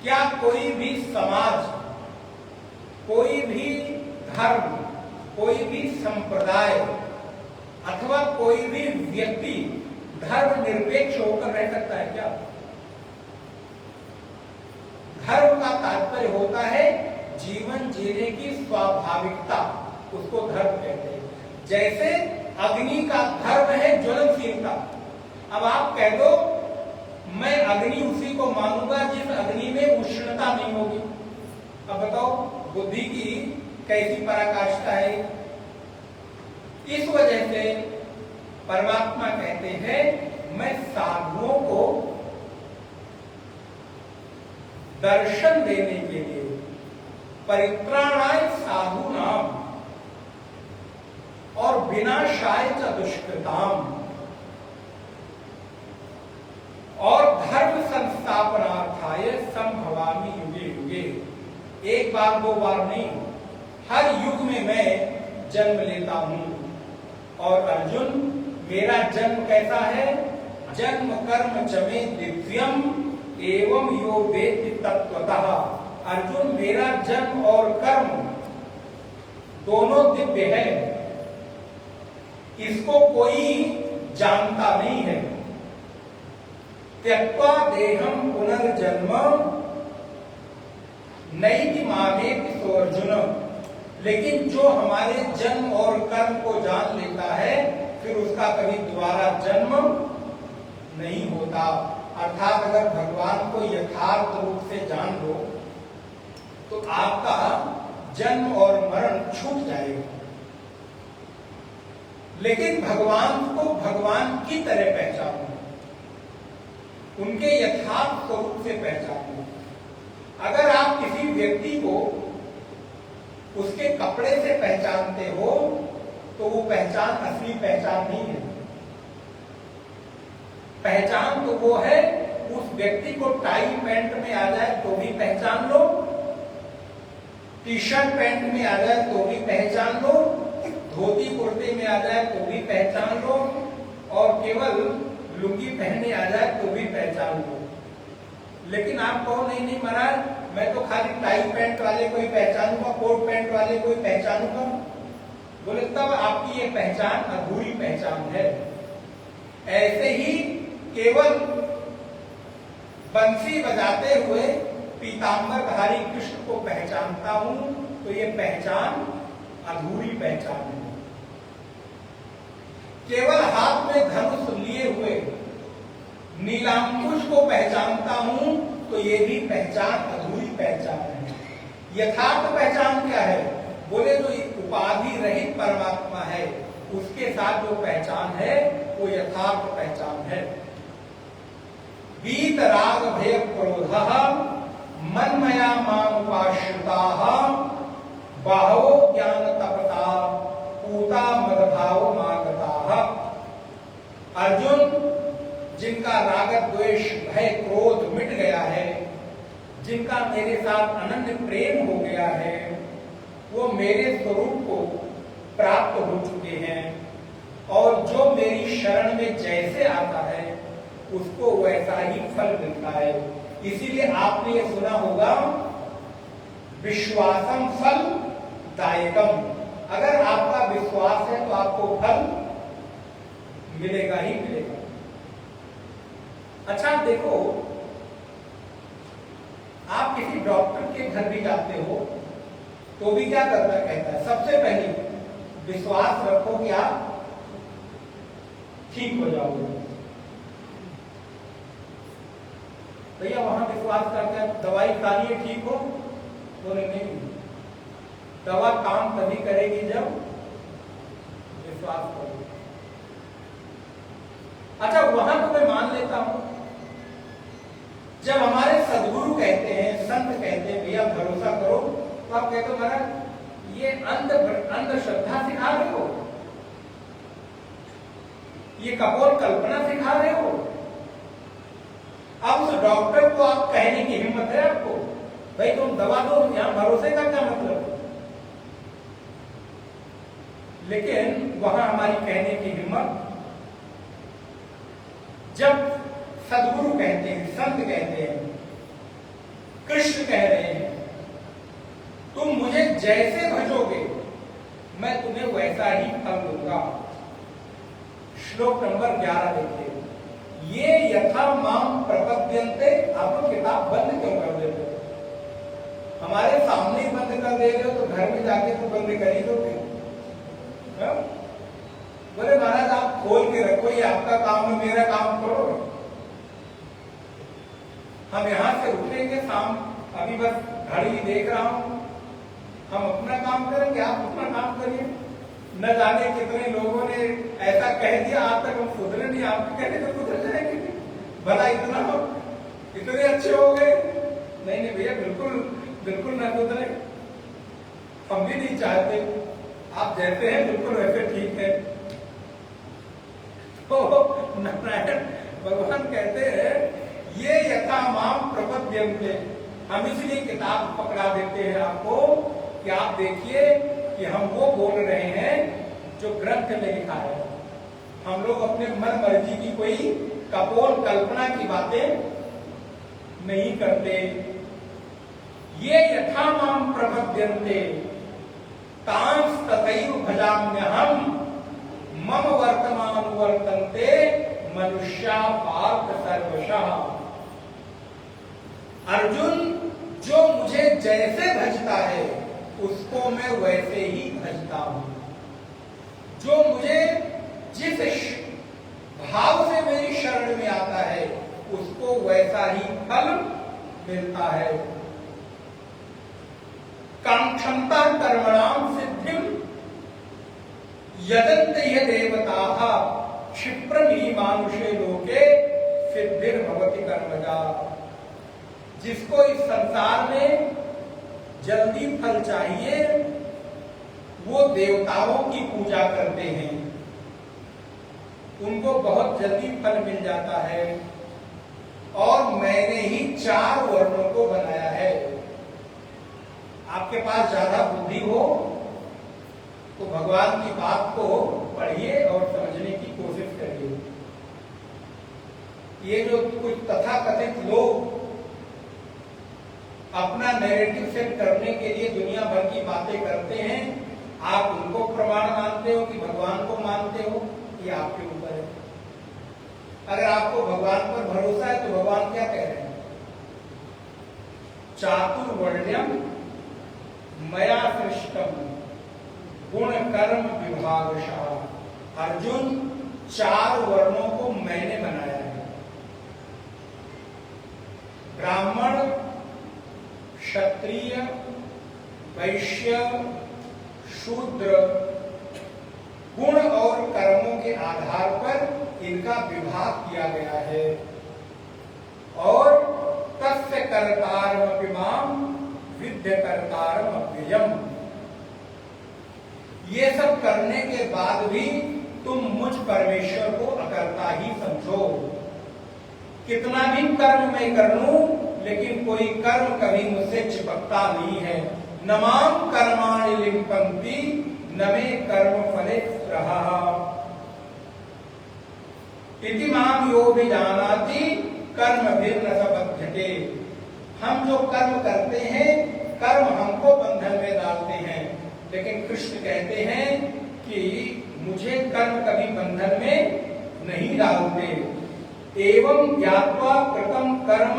क्या कोई भी समाज, कोई भी धर्म, कोई भी संप्रदाय अथवा कोई भी व्यक्ति धर्म निरपेक्ष होकर रह सकता है क्या? धर्म का तात्पर्य होता है जीवन जीने की स्वाभाविकता, उसको धर्म कहते हैं। जैसे अग्नि का धर्म है ज्वलनशीलता। अब आप कह दो मैं अग्नि उसी को मानूंगा जिस अग्नि में उष्णता नहीं होगी। अब बताओ बुद्धि की कैसी पराकाष्ठा है। इस वजह से परमात्मा कहते हैं मैं साधुओं को दर्शन देने के लिए परित्राणाय साधूनाम और विनाशाय च दुष्कृताम और धर्म संस्थापनार्थाय संभवामि युगे युगे। एक बार दो बार नहीं, हर युग में मैं जन्म लेता हूं। और अर्जुन मेरा जन्म कैसा है? जन्म कर्म चमे दिव्यम एवं यो वेत्ति तत्वतः। अर्जुन मेरा जन्म और कर्म दोनों दिव्य है, इसको कोई जानता नहीं है। त्यक्त्वा देहम पुनर्जन्म नैति मामेति सो अर्जुन। लेकिन जो हमारे जन्म और कर्म को जान लेता है फिर उसका कभी दोबारा जन्म नहीं होता। अर्थात अगर भगवान को यथार्थ रूप से जान लो तो आपका जन्म और मरण छूट जाएगा। लेकिन भगवान को भगवान की तरह पहचानो, उनके यथार्थ स्वरूप से पहचानो। अगर आप किसी व्यक्ति को उसके कपड़े से पहचानते हो तो वो पहचान असली पहचान नहीं है। पहचान तो वो है उस व्यक्ति को टाई पैंट में आ जाए तो भी पहचान लो, टी शर्ट पैंट में आ जाए तो भी पहचान लो, धोती कुर्ते में आ जाए तो भी पहचान लो, और केवल लुंगी पहनने आ जाए तो भी पहचान लो। लेकिन आप कहो नहीं नहीं महाराज मैं तो खाली टाई पैंट वाले को ही पहचानूंगा, कोट पैंट वाले को ही पहचानूंगा। बोले तब आपकी ये पहचान अधूरी पहचान है। ऐसे ही केवल बंसी बजाते हुए पीतांबरधारी कृष्ण को पहचानता हूं तो ये पहचान अधूरी पहचान है। केवल हाथ में धनुष लिए हुए नीलांकुश को पहचानता हूं तो ये भी पहचान अधूरी पहचान है। यथार्थ पहचान क्या है? बोले जो उपाधि रहित परमात्मा है उसके साथ जो पहचान है वो यथार्थ पहचान है। वीत राग भय क्रोध मनमया माम उपाश्रिताः बाहो ज्ञान तपता पूता मदभाव मागताः। अर्जुन जिनका राग द्वेष भय क्रोध मिट गया है, जिनका मेरे साथ अनन्य प्रेम हो गया है, वो मेरे स्वरूप को प्राप्त हो चुके हैं। और जो मेरी शरण में जैसे आता है उसको वैसा ही फल मिलता है। इसीलिए आपने ये सुना होगा, विश्वासम फल दायकम। अगर आपका विश्वास है तो आपको फल मिलेगा ही मिलेगा। अच्छा देखो, आप किसी डॉक्टर के घर भी जाते हो तो भी क्या करता कहता है, सबसे पहले विश्वास रखो कि आप ठीक हो जाओगे। भैया वहां विश्वास करते हैं, दवाई खाइए ठीक हो, बोले नहीं, दवा काम तभी करेगी जब विश्वास करो। अच्छा वहां तो मैं मान लेता हूं, जब हमारे सदगुरु कहते हैं, संत कहते हैं भैया भरोसा करो, तो आप कहते हो महाराज ये अंधश्रद्धा सिखा रहे हो, ये कपोल कल्पना सिखा रहे हो। अब उस डॉक्टर को आप कहने की हिम्मत है आपको, भाई तुम दवा दो, यहां भरोसे का क्या मतलब। लेकिन वहां हमारी कहने की हिम्मत, जब सदगुरु कहते हैं, संत कहते हैं, कृष्ण कह रहे हैं, तुम मुझे जैसे भजोगे मैं तुम्हें वैसा ही फल दूंगा। श्लोक नंबर 11 देखिए, ये यथा माम प्रपद्यन्ते। आप लोग किताब बंद क्यों कर देते हो? हमारे सामने ही बंद कर दे रहे हो तो घर में जाके तो बंद कर ही दोगे। बोले महाराज आप खोल के रखो, ये आपका काम है, मेरा काम करो। हम यहां से उठेंगे शाम, अभी बस घड़ी देख रहा हूं, हम अपना काम करेंगे, आप अपना काम करिए। न जाने कितने लोगों ने ऐसा कह दिया, आज तक हम सुधरे नहीं, आप कहने तो सुधर जाएंगे, भला इतना हो, इतने अच्छे हो गए। नहीं नहीं भैया, बिल्कुल बिल्कुल न सुधरे, हम भी नहीं चाहते, आप जैसे हैं बिल्कुल वैसे ठीक है। तो नारायण भगवान कहते हैं ये यथा माम प्रपद्यन्ते। हम इसलिए किताब पकड़ा देते हैं आपको कि आप देखिए कि हम वो बोल रहे हैं जो ग्रंथ में लिखा है। हम लोग अपने मन मर्जी की कोई कपोल कल्पना की बातें नहीं करते। ये यथा माम प्रपद्यन्ते तांस तथैव भजाम्यहम् मम वर्तमान वर्तन्ते मनुष्या पार्थ सर्वशः। अर्जुन जो मुझे जैसे भजता है उसको मैं वैसे ही भजता हूं। जो मुझे जिस भाव से मेरी शरण में आता है उसको वैसा ही फल मिलता है। कांक्षन्ता कर्मणाम सिद्धिम यदन्ते ये देवताः क्षिप्रम ही मानुषे लोके सिद्धिर्भवति कर्मजा। जिसको इस संसार में जल्दी फल चाहिए वो देवताओं की पूजा करते हैं, उनको बहुत जल्दी फल मिल जाता है। और मैंने ही 4 वर्णों को बनाया है। आपके पास ज्यादा बुद्धि हो तो भगवान की बात को पढ़िए और समझने की कोशिश करिए। ये जो कुछ तथाकथित लोग अपना नैरेटिव सेट करने के लिए दुनिया भर की बातें करते हैं, आप उनको प्रमाण मानते हो कि भगवान को मानते हो, ये आपके ऊपर है। अगर आपको भगवान पर भरोसा है तो भगवान क्या कह रहे हैं, चातुर्वर्ण्यम मया सृष्टम गुण कर्म विभागशः। अर्जुन 4 वर्णों को मैंने बनाया है। ब्राह्मण, क्षत्रिय, वैश्य, शूद्र गुण और कर्मों के आधार पर इनका विभाग किया गया है। और तस्य कर्तारमपि मां विद्य कर्तारमप्ययम्। ये सब करने के बाद भी तुम मुझ परमेश्वर को अकर्ता ही समझो। कितना भी कर्म मैं कर लूं लेकिन कोई कर्म कभी मुझसे चिपकता नहीं है। न माम कर्माणि लिम्पन्ति न मे कर्म फले रहा। इति माम यो विजानाति कर्म भिन्न स बध्यते। हम जो कर्म करते हैं, कर्म हमको बंधन में डालते हैं, लेकिन कृष्ण कहते हैं कि मुझे कर्म कभी बंधन में नहीं डालते। एवं ज्ञात्वा कृतं कर्म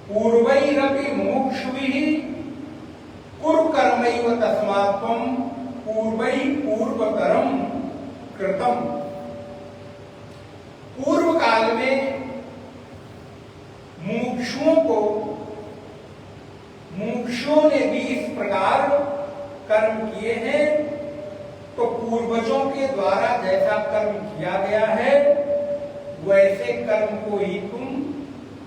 पूर्वैरपि मुमुक्षुभिः कुरु कर्मैव तस्मात् त्वं पूर्वै पूर्वतरम कृतम। पूर्व काल में मुमुक्षुओं ने भी इस प्रकार कर्म किए हैं, तो पूर्वजों के द्वारा जैसा कर्म किया गया है वैसे कर्म को ही तुम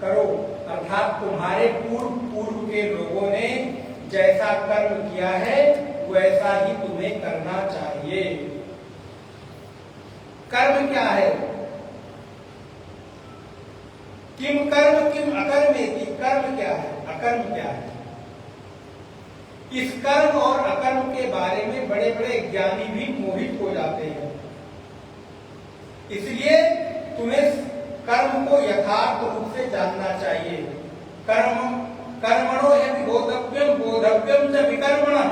करो। अर्थात तुम्हारे पूर्व के लोगों ने जैसा कर्म किया है वैसा ही तुम्हें करना चाहिए। कर्म क्या है? किम कर्म किम अकर्मेति। कर्म क्या है, अकर्म क्या है? इस कर्म और अकर्म के बारे में बड़े बड़े ज्ञानी भी मोहित हो जाते हैं। इसलिए तुम्हें कर्म को यथार्थ रूप से जानना चाहिए। कर्मणो यदि बोधव्यम बोधव्यम च विकर्मणः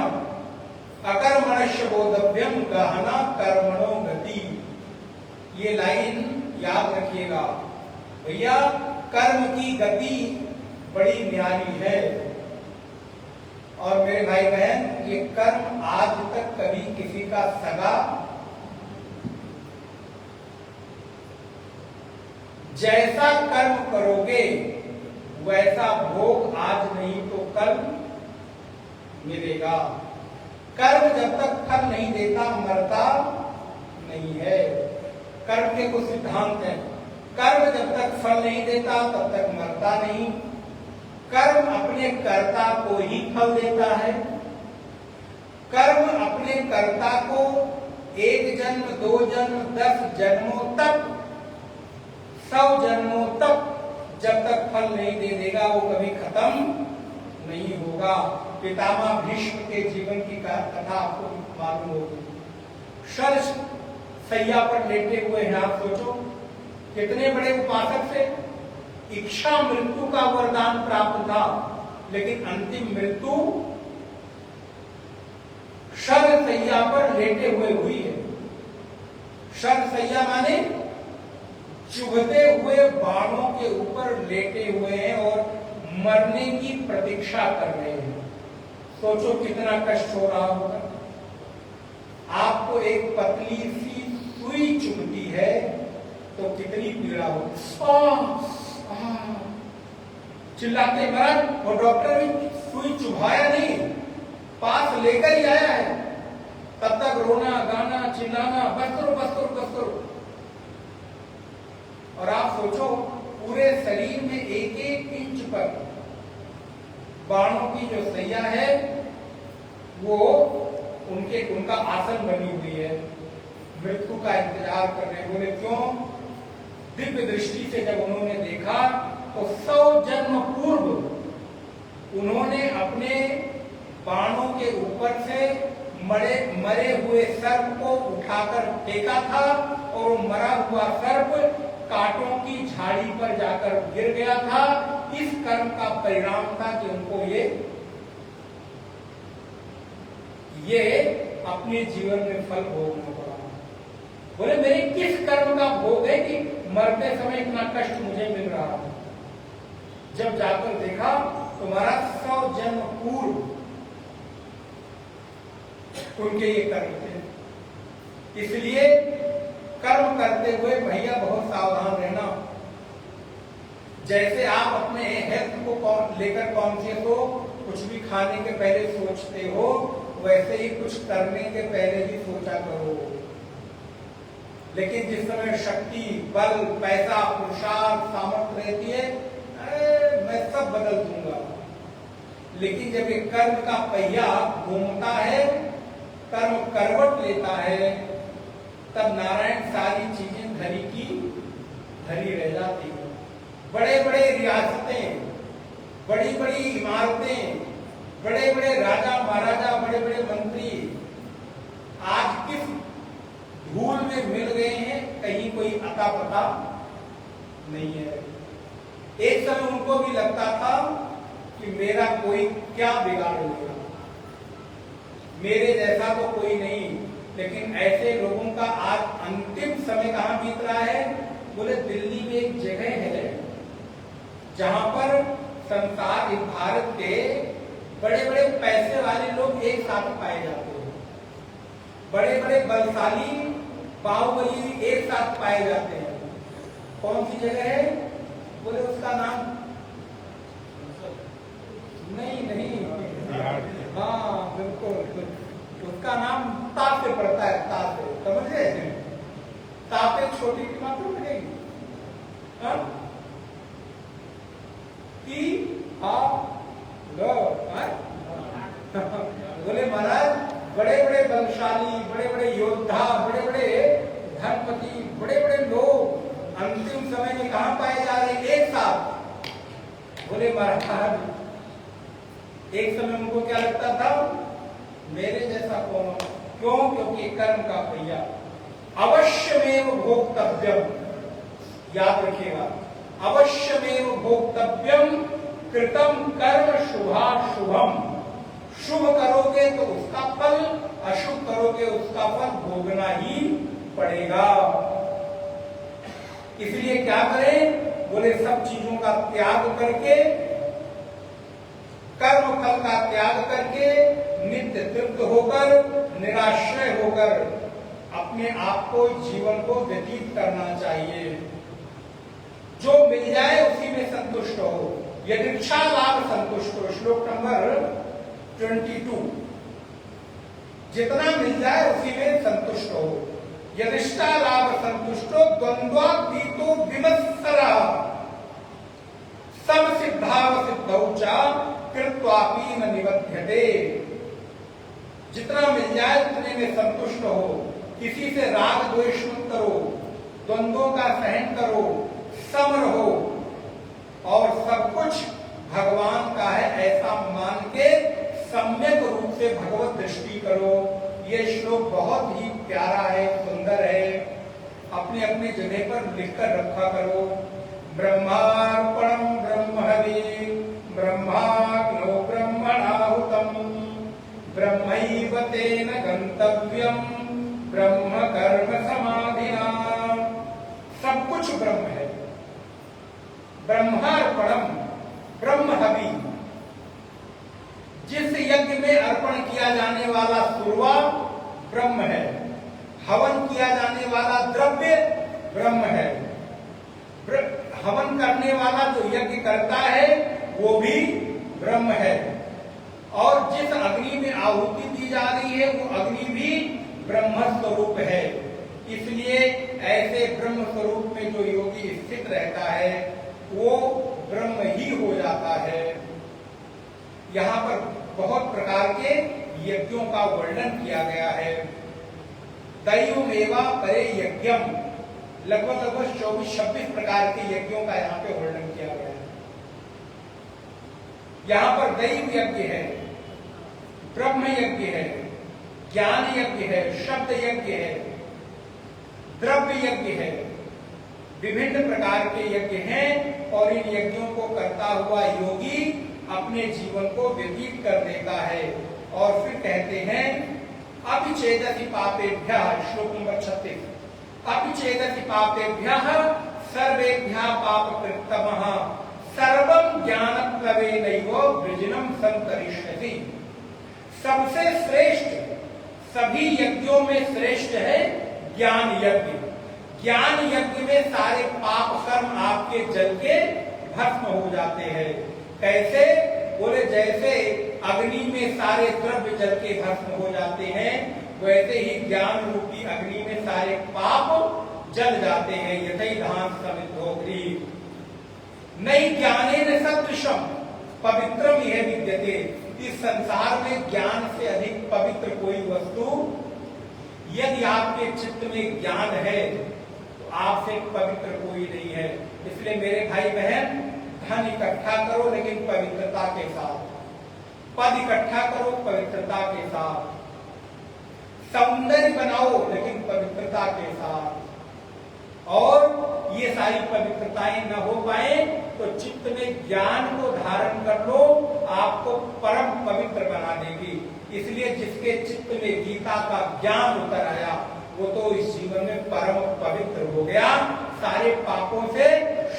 अकर्मणस्य बोधव्यम गहना कर्मणो गति। ये लाइन याद रखिएगा भैया। कर्म की गति बड़ी न्यारी है। और मेरे भाई बहन, ये कर्म आज तक कभी किसी का सगा, जैसा कर्म करोगे वैसा भोग आज नहीं तो कल मिलेगा। कर्म जब तक फल नहीं देता मरता नहीं है। कर्म के कुछ सिद्धांत हैं। कर्म जब तक फल नहीं देता तब तक मरता नहीं। कर्म अपने कर्ता को ही फल देता है। कर्म अपने कर्ता को 1 जन्म 2 जन्म 10 जन्मों तक 100 जन्मों तक जब तक फल नहीं दे देगा वो कभी खत्म नहीं होगा। पितामह भीष्म के जीवन की कथा आपको मालूम होगी। शर सैया पर लेटे हुए हैं। आप सोचो कितने बड़े उपासक से इच्छा मृत्यु का वरदान प्राप्त था, लेकिन अंतिम मृत्यु शर सैया पर लेटे हुए हुई है। शर सैया माने चुभते हुए बाणों के ऊपर लेटे हुए हैं और मरने की प्रतीक्षा कर रहे हैं। सोचो कितना कष्ट हो रहा होगा। आपको एक पतली सी सुई चुभती है तो कितनी पीड़ा होगी। चिल्लाते महाराज और डॉक्टर भी सुई चुभाया नहीं, पास लेकर ही आया है। तब तक रोना गाना चिल्लाना, बस करो बस करो बस करो। और आप सोचो पूरे शरीर में 1-1 इंच पर बाणों की जो सैया है वो उनका आसन बनी हुई है। मृत्यु का इंतजार कर रहे। बोले क्यों? दिव्य दृष्टि से जब उन्होंने देखा तो 100 जन्म पूर्व उन्होंने अपने बाणों के ऊपर से मरे हुए सर्प को उठाकर फेंका था और वो मरा हुआ सर्प कांटों की झाड़ी पर जाकर गिर गया था। इस कर्म का परिणाम था कि उनको ये अपने जीवन में फल भोगना पड़ा। बोले मेरे किस कर्म का भोग है कि मरते समय इतना कष्ट मुझे मिल रहा है? जब जाकर देखा तो महाराज 100 जन्म पूर्व उनके ये कर्म थे। इसलिए कर्म करते हुए भैया बहुत सावधान रहना। जैसे आप अपने हेल्थ को लेकर कॉन्शियस हो, कुछ भी खाने के पहले सोचते हो, वैसे ही कुछ करने के पहले भी सोचा करो। लेकिन जिस समय शक्ति, बल, पैसा, पुरुषार्थ, सामर्थ्य रहती है, मैं सब बदल दूंगा। लेकिन जब ये कर्म का पहिया घूमता है, कर्म करवट लेता है, तब नारायण सारी चीजें धरी की धरी रह जाती है। बड़े बड़े रियासतें, बड़ी बड़ी इमारतें, बड़े बड़े राजा महाराजा, बड़े बड़े मंत्री आज किस धूल में मिल गए हैं, कहीं कोई अता पता नहीं है। एक समय उनको भी लगता था कि मेरा कोई क्या बिगाड़ लेगा, मेरे जैसा तो कोई नहीं। लेकिन ऐसे लोगों का आज अंतिम समय कहां बीत रहा है? बोले दिल्ली में एक जगह है जहां पर संसार भारत के बड़े बड़े पैसे वाले लोग एक साथ पाए जाते हैं, बड़े बड़े बलशाली बाहुबली एक साथ पाए जाते हैं। कौन सी जगह है? बोले उसका नाम नहीं, हाँ बिल्कुल, उसका नाम ता से पड़ता है, ता से, समझ गए? ता पे छोटी की मात्रा पड़ेगी, बोले महाराज बड़े बड़े बलशाली, बड़े बड़े योद्धा, बड़े बड़े धनपति, बड़े बड़े लोग अंतिम समय में कहां पाए जा रहे हैं? एक साथ। बोले महाराज एक समय उनको क्या लगता था? मेरे जैसा कौन? क्यों? क्योंकि कर्म का पहिया अवश्यमेव भोक्तव्यम, याद रखिएगा, अवश्यमेव भोक्तव्यम कृतम कर्म शुभाशुभम। शुभ करोगे तो उसका फल, अशुभ करोगे उसका फल भोगना ही पड़ेगा। इसलिए क्या करें? बोले सब चीजों का त्याग करके, कर्म फल का त्याग करके, नित्य तृप्त होकर, निराश्रय होकर अपने आप को, जीवन को व्यतीत करना चाहिए। जो मिल जाए उसी में संतुष्ट हो, यदृच्छा लाभ संतुष्ट हो। श्लोक नंबर 22, जितना मिल जाए उसी में संतुष्ट हो। यदिष्टा लाभ संतुष्टो द्वंद्वातीतो विमत्सरः सम सिद्धाव सिद्धौ च कृत्वापि न निबध्यते। जितना मिल जाए उतने में संतुष्ट हो, किसी से राग द्वेष मत करो, द्वंद्वों का सहन करो, सम रहो और सब कुछ भगवान का है ऐसा मान के सम्यक रूप से भगवत दृष्टि करो। ये श्लोक बहुत ही प्यारा है, सुंदर है, अपने अपने जगह पर लिखकर रखा करो। ब्रह्मार्पणम ब्रह्महवि ब्रह्माग्नो ब्रह्मणाहुतम ब्रह्मैव तेन गंतव्यम ब्रह्म कर्म समाधिना। सब कुछ ब्रह्म है। ब्रह्मार्पणम ब्रह्महवि, जिस यज्ञ में अर्पण किया जाने वाला सुरवा ब्रह्म है, हवन किया जाने वाला द्रव्य ब्रह्म है, हवन करने वाला जो यज्ञ करता है वो भी ब्रह्म है, और जिस अग्नि में आहुति दी जा रही है वो अग्नि भी ब्रह्म स्वरूप है। इसलिए ऐसे ब्रह्म स्वरूप में जो योगी स्थित रहता है वो ब्रह्म ही हो जाता है। यहाँ पर बहुत प्रकार के यज्ञों का वर्णन किया गया है। दैवमेवा परे यज्ञम, लगभग 24-26 प्रकार के यज्ञों का यहाँ पे वर्णन किया गया है। यहाँ पर दैव यज्ञ है, ब्रह्म यज्ञ है, ज्ञान यज्ञ है, शब्द यज्ञ है, द्रव्य यज्ञ है, विभिन्न प्रकार के यज्ञ हैं और इन यज्ञों को करता हुआ योगी अपने जीवन को व्यतीत कर देता है। और फिर कहते हैं अभिचेदति पापेभ्यः, श्लोक नंबर 36, अभिचेदति पापेभ्यः सर्वेभ्यः पापकृत्तमः सर्वं ज्ञानप्लवेनैव वृजिनं संतरिष्यति। सबसे श्रेष्ठ, सभी यज्ञों में श्रेष्ठ है ज्ञान यज्ञ। ज्ञान यज्ञ में सारे पाप कर्म आपके जल के भस्म हो जाते हैं। कैसे? बोले जैसे अग्नि में सारे द्रव्य जल के भस्म हो जाते हैं, वैसे ही ज्ञान रूपी अग्नि में सारे पाप जल जाते हैं। यथै धान समिद्धोग्री नहीं ज्ञानेन सदृशम पवित्रम यह विद्यते। इस संसार में ज्ञान से अधिक पवित्र कोई वस्तु, यदि आपके चित्त में ज्ञान है तो आपसे पवित्र कोई नहीं है। इसलिए मेरे भाई बहन, धन इकट्ठा करो लेकिन पवित्रता के साथ, पद इकट्ठा करो पवित्रता के साथ, सौंदर्य बनाओ लेकिन पवित्रता के साथ, और सारी पवित्रताएं न हो पाए तो चित्त में ज्ञान को धारण कर लो, आपको परम पवित्र बना देगी। इसलिए जिसके चित्त में गीता का ज्ञान उतर आया वो तो इस जीवन में परम पवित्र हो गया, सारे पापों से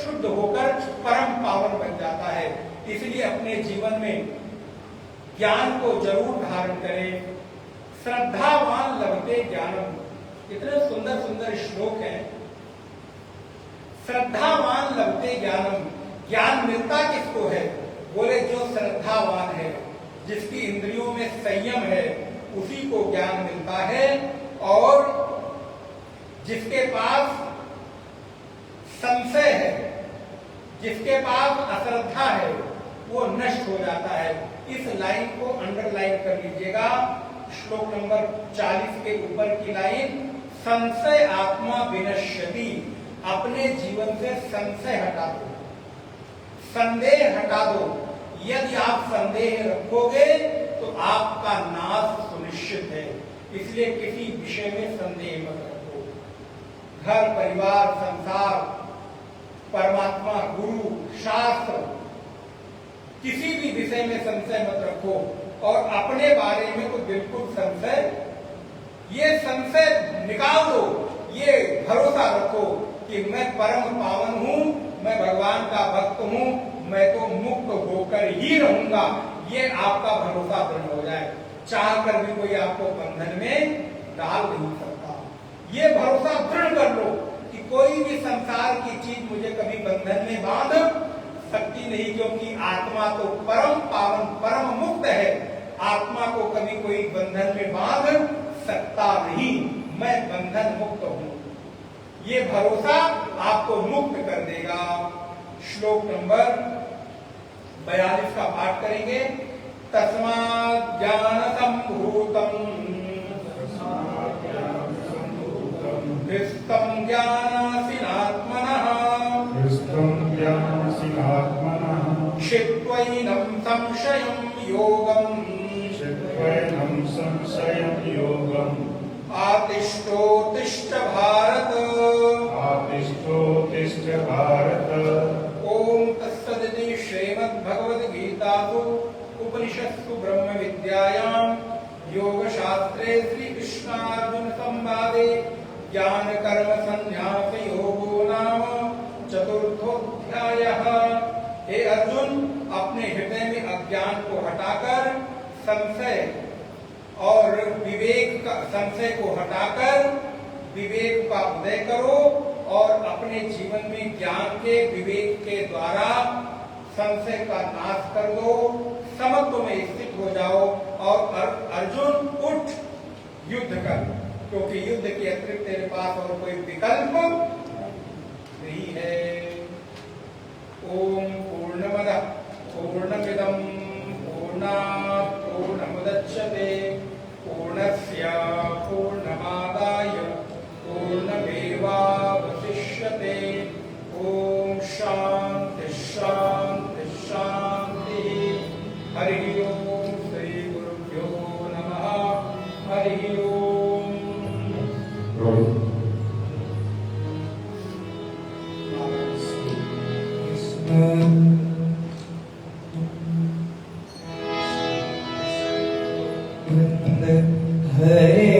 शुद्ध होकर परम पावन बन जाता है। इसलिए अपने जीवन में ज्ञान को जरूर धारण करें। श्रद्धावान लभते ज्ञानम, इतने सुंदर सुंदर श्लोक हैं। श्रद्धावान लभते ज्ञानम, ज्ञान मिलता किसको है? बोले जो श्रद्धावान है, जिसकी इंद्रियों में संयम है, उसी को ज्ञान मिलता है। और जिसके पास संशय है, जिसके पास अश्रद्धा है, वो नष्ट हो जाता है। इस लाइन को अंडरलाइन कर लीजिएगा, श्लोक नंबर 40 के ऊपर की लाइन, संशय आत्मा विनश्यति। अपने जीवन से संशय हटा दो, संदेह हटा दो। यदि आप संदेह रखोगे तो आपका नाश सुनिश्चित है। इसलिए किसी विषय में संदेह मत रखो। घर, परिवार, संसार, परमात्मा, गुरु, शास्त्र, किसी भी विषय में संशय मत रखो। और अपने बारे में तो बिल्कुल संशय, ये संशय निकाल दो। ये भरोसा रखो कि मैं परम पावन हूं, मैं भगवान का भक्त हूं, मैं तो मुक्त होकर ही रहूंगा। ये आपका भरोसा दृढ़ हो जाए, चाह कर भी कोई आपको बंधन में डाल नहीं सकता। ये भरोसा दृढ़ कर लो कि कोई भी संसार की चीज मुझे कभी बंधन में बांध सकती नहीं, क्योंकि आत्मा तो परम पावन, परम मुक्त है। आत्मा को कभी कोई बंधन में बांध सकता नहीं, मैं बंधन मुक्त हूं। ये भरोसा आपको मुक्त कर देगा। श्लोक नंबर 42 का पाठ करेंगे। तस्मात् ज्ञान संभूतम हृष्टं ज्ञानासीनात्मनः क्षिप्त्वैनं संशयं योगम् आतिष्ठोत्तिष्ठ भारत। ओम तत्सदिति श्रीमद्भगवद्गीतासु उपनिषत्सु ब्रह्म विद्यायां योगशास्त्रे श्रीकृष्णार्जुन संवादे ज्ञान कर्म संन्यास योगो नाम चतुर्थोऽध्यायः। हे अर्जुन, अपने हृदय में अज्ञान को हटाकर संशय और विवेक का, संशय को हटाकर विवेक का उदय करो और अपने जीवन में ज्ञान के, विवेक के द्वारा संशय का नाश कर दो, समत्व में स्थित हो जाओ। और अर्जुन उठ, युद्ध कर, क्योंकि युद्ध के अतिरिक्त तेरे पास और कोई विकल्प नहीं है। ओम पूर्णमदः पूर्णमिदं पूर्णात् पूर्णमुदच्यते पूर्णस्य पूर्णमादाय पूर्णमेवावशिष्यते। ओम शांति शांति शांति। हरि ओम। श्री गुरुभ्यो नमः। हरि ओम। Hare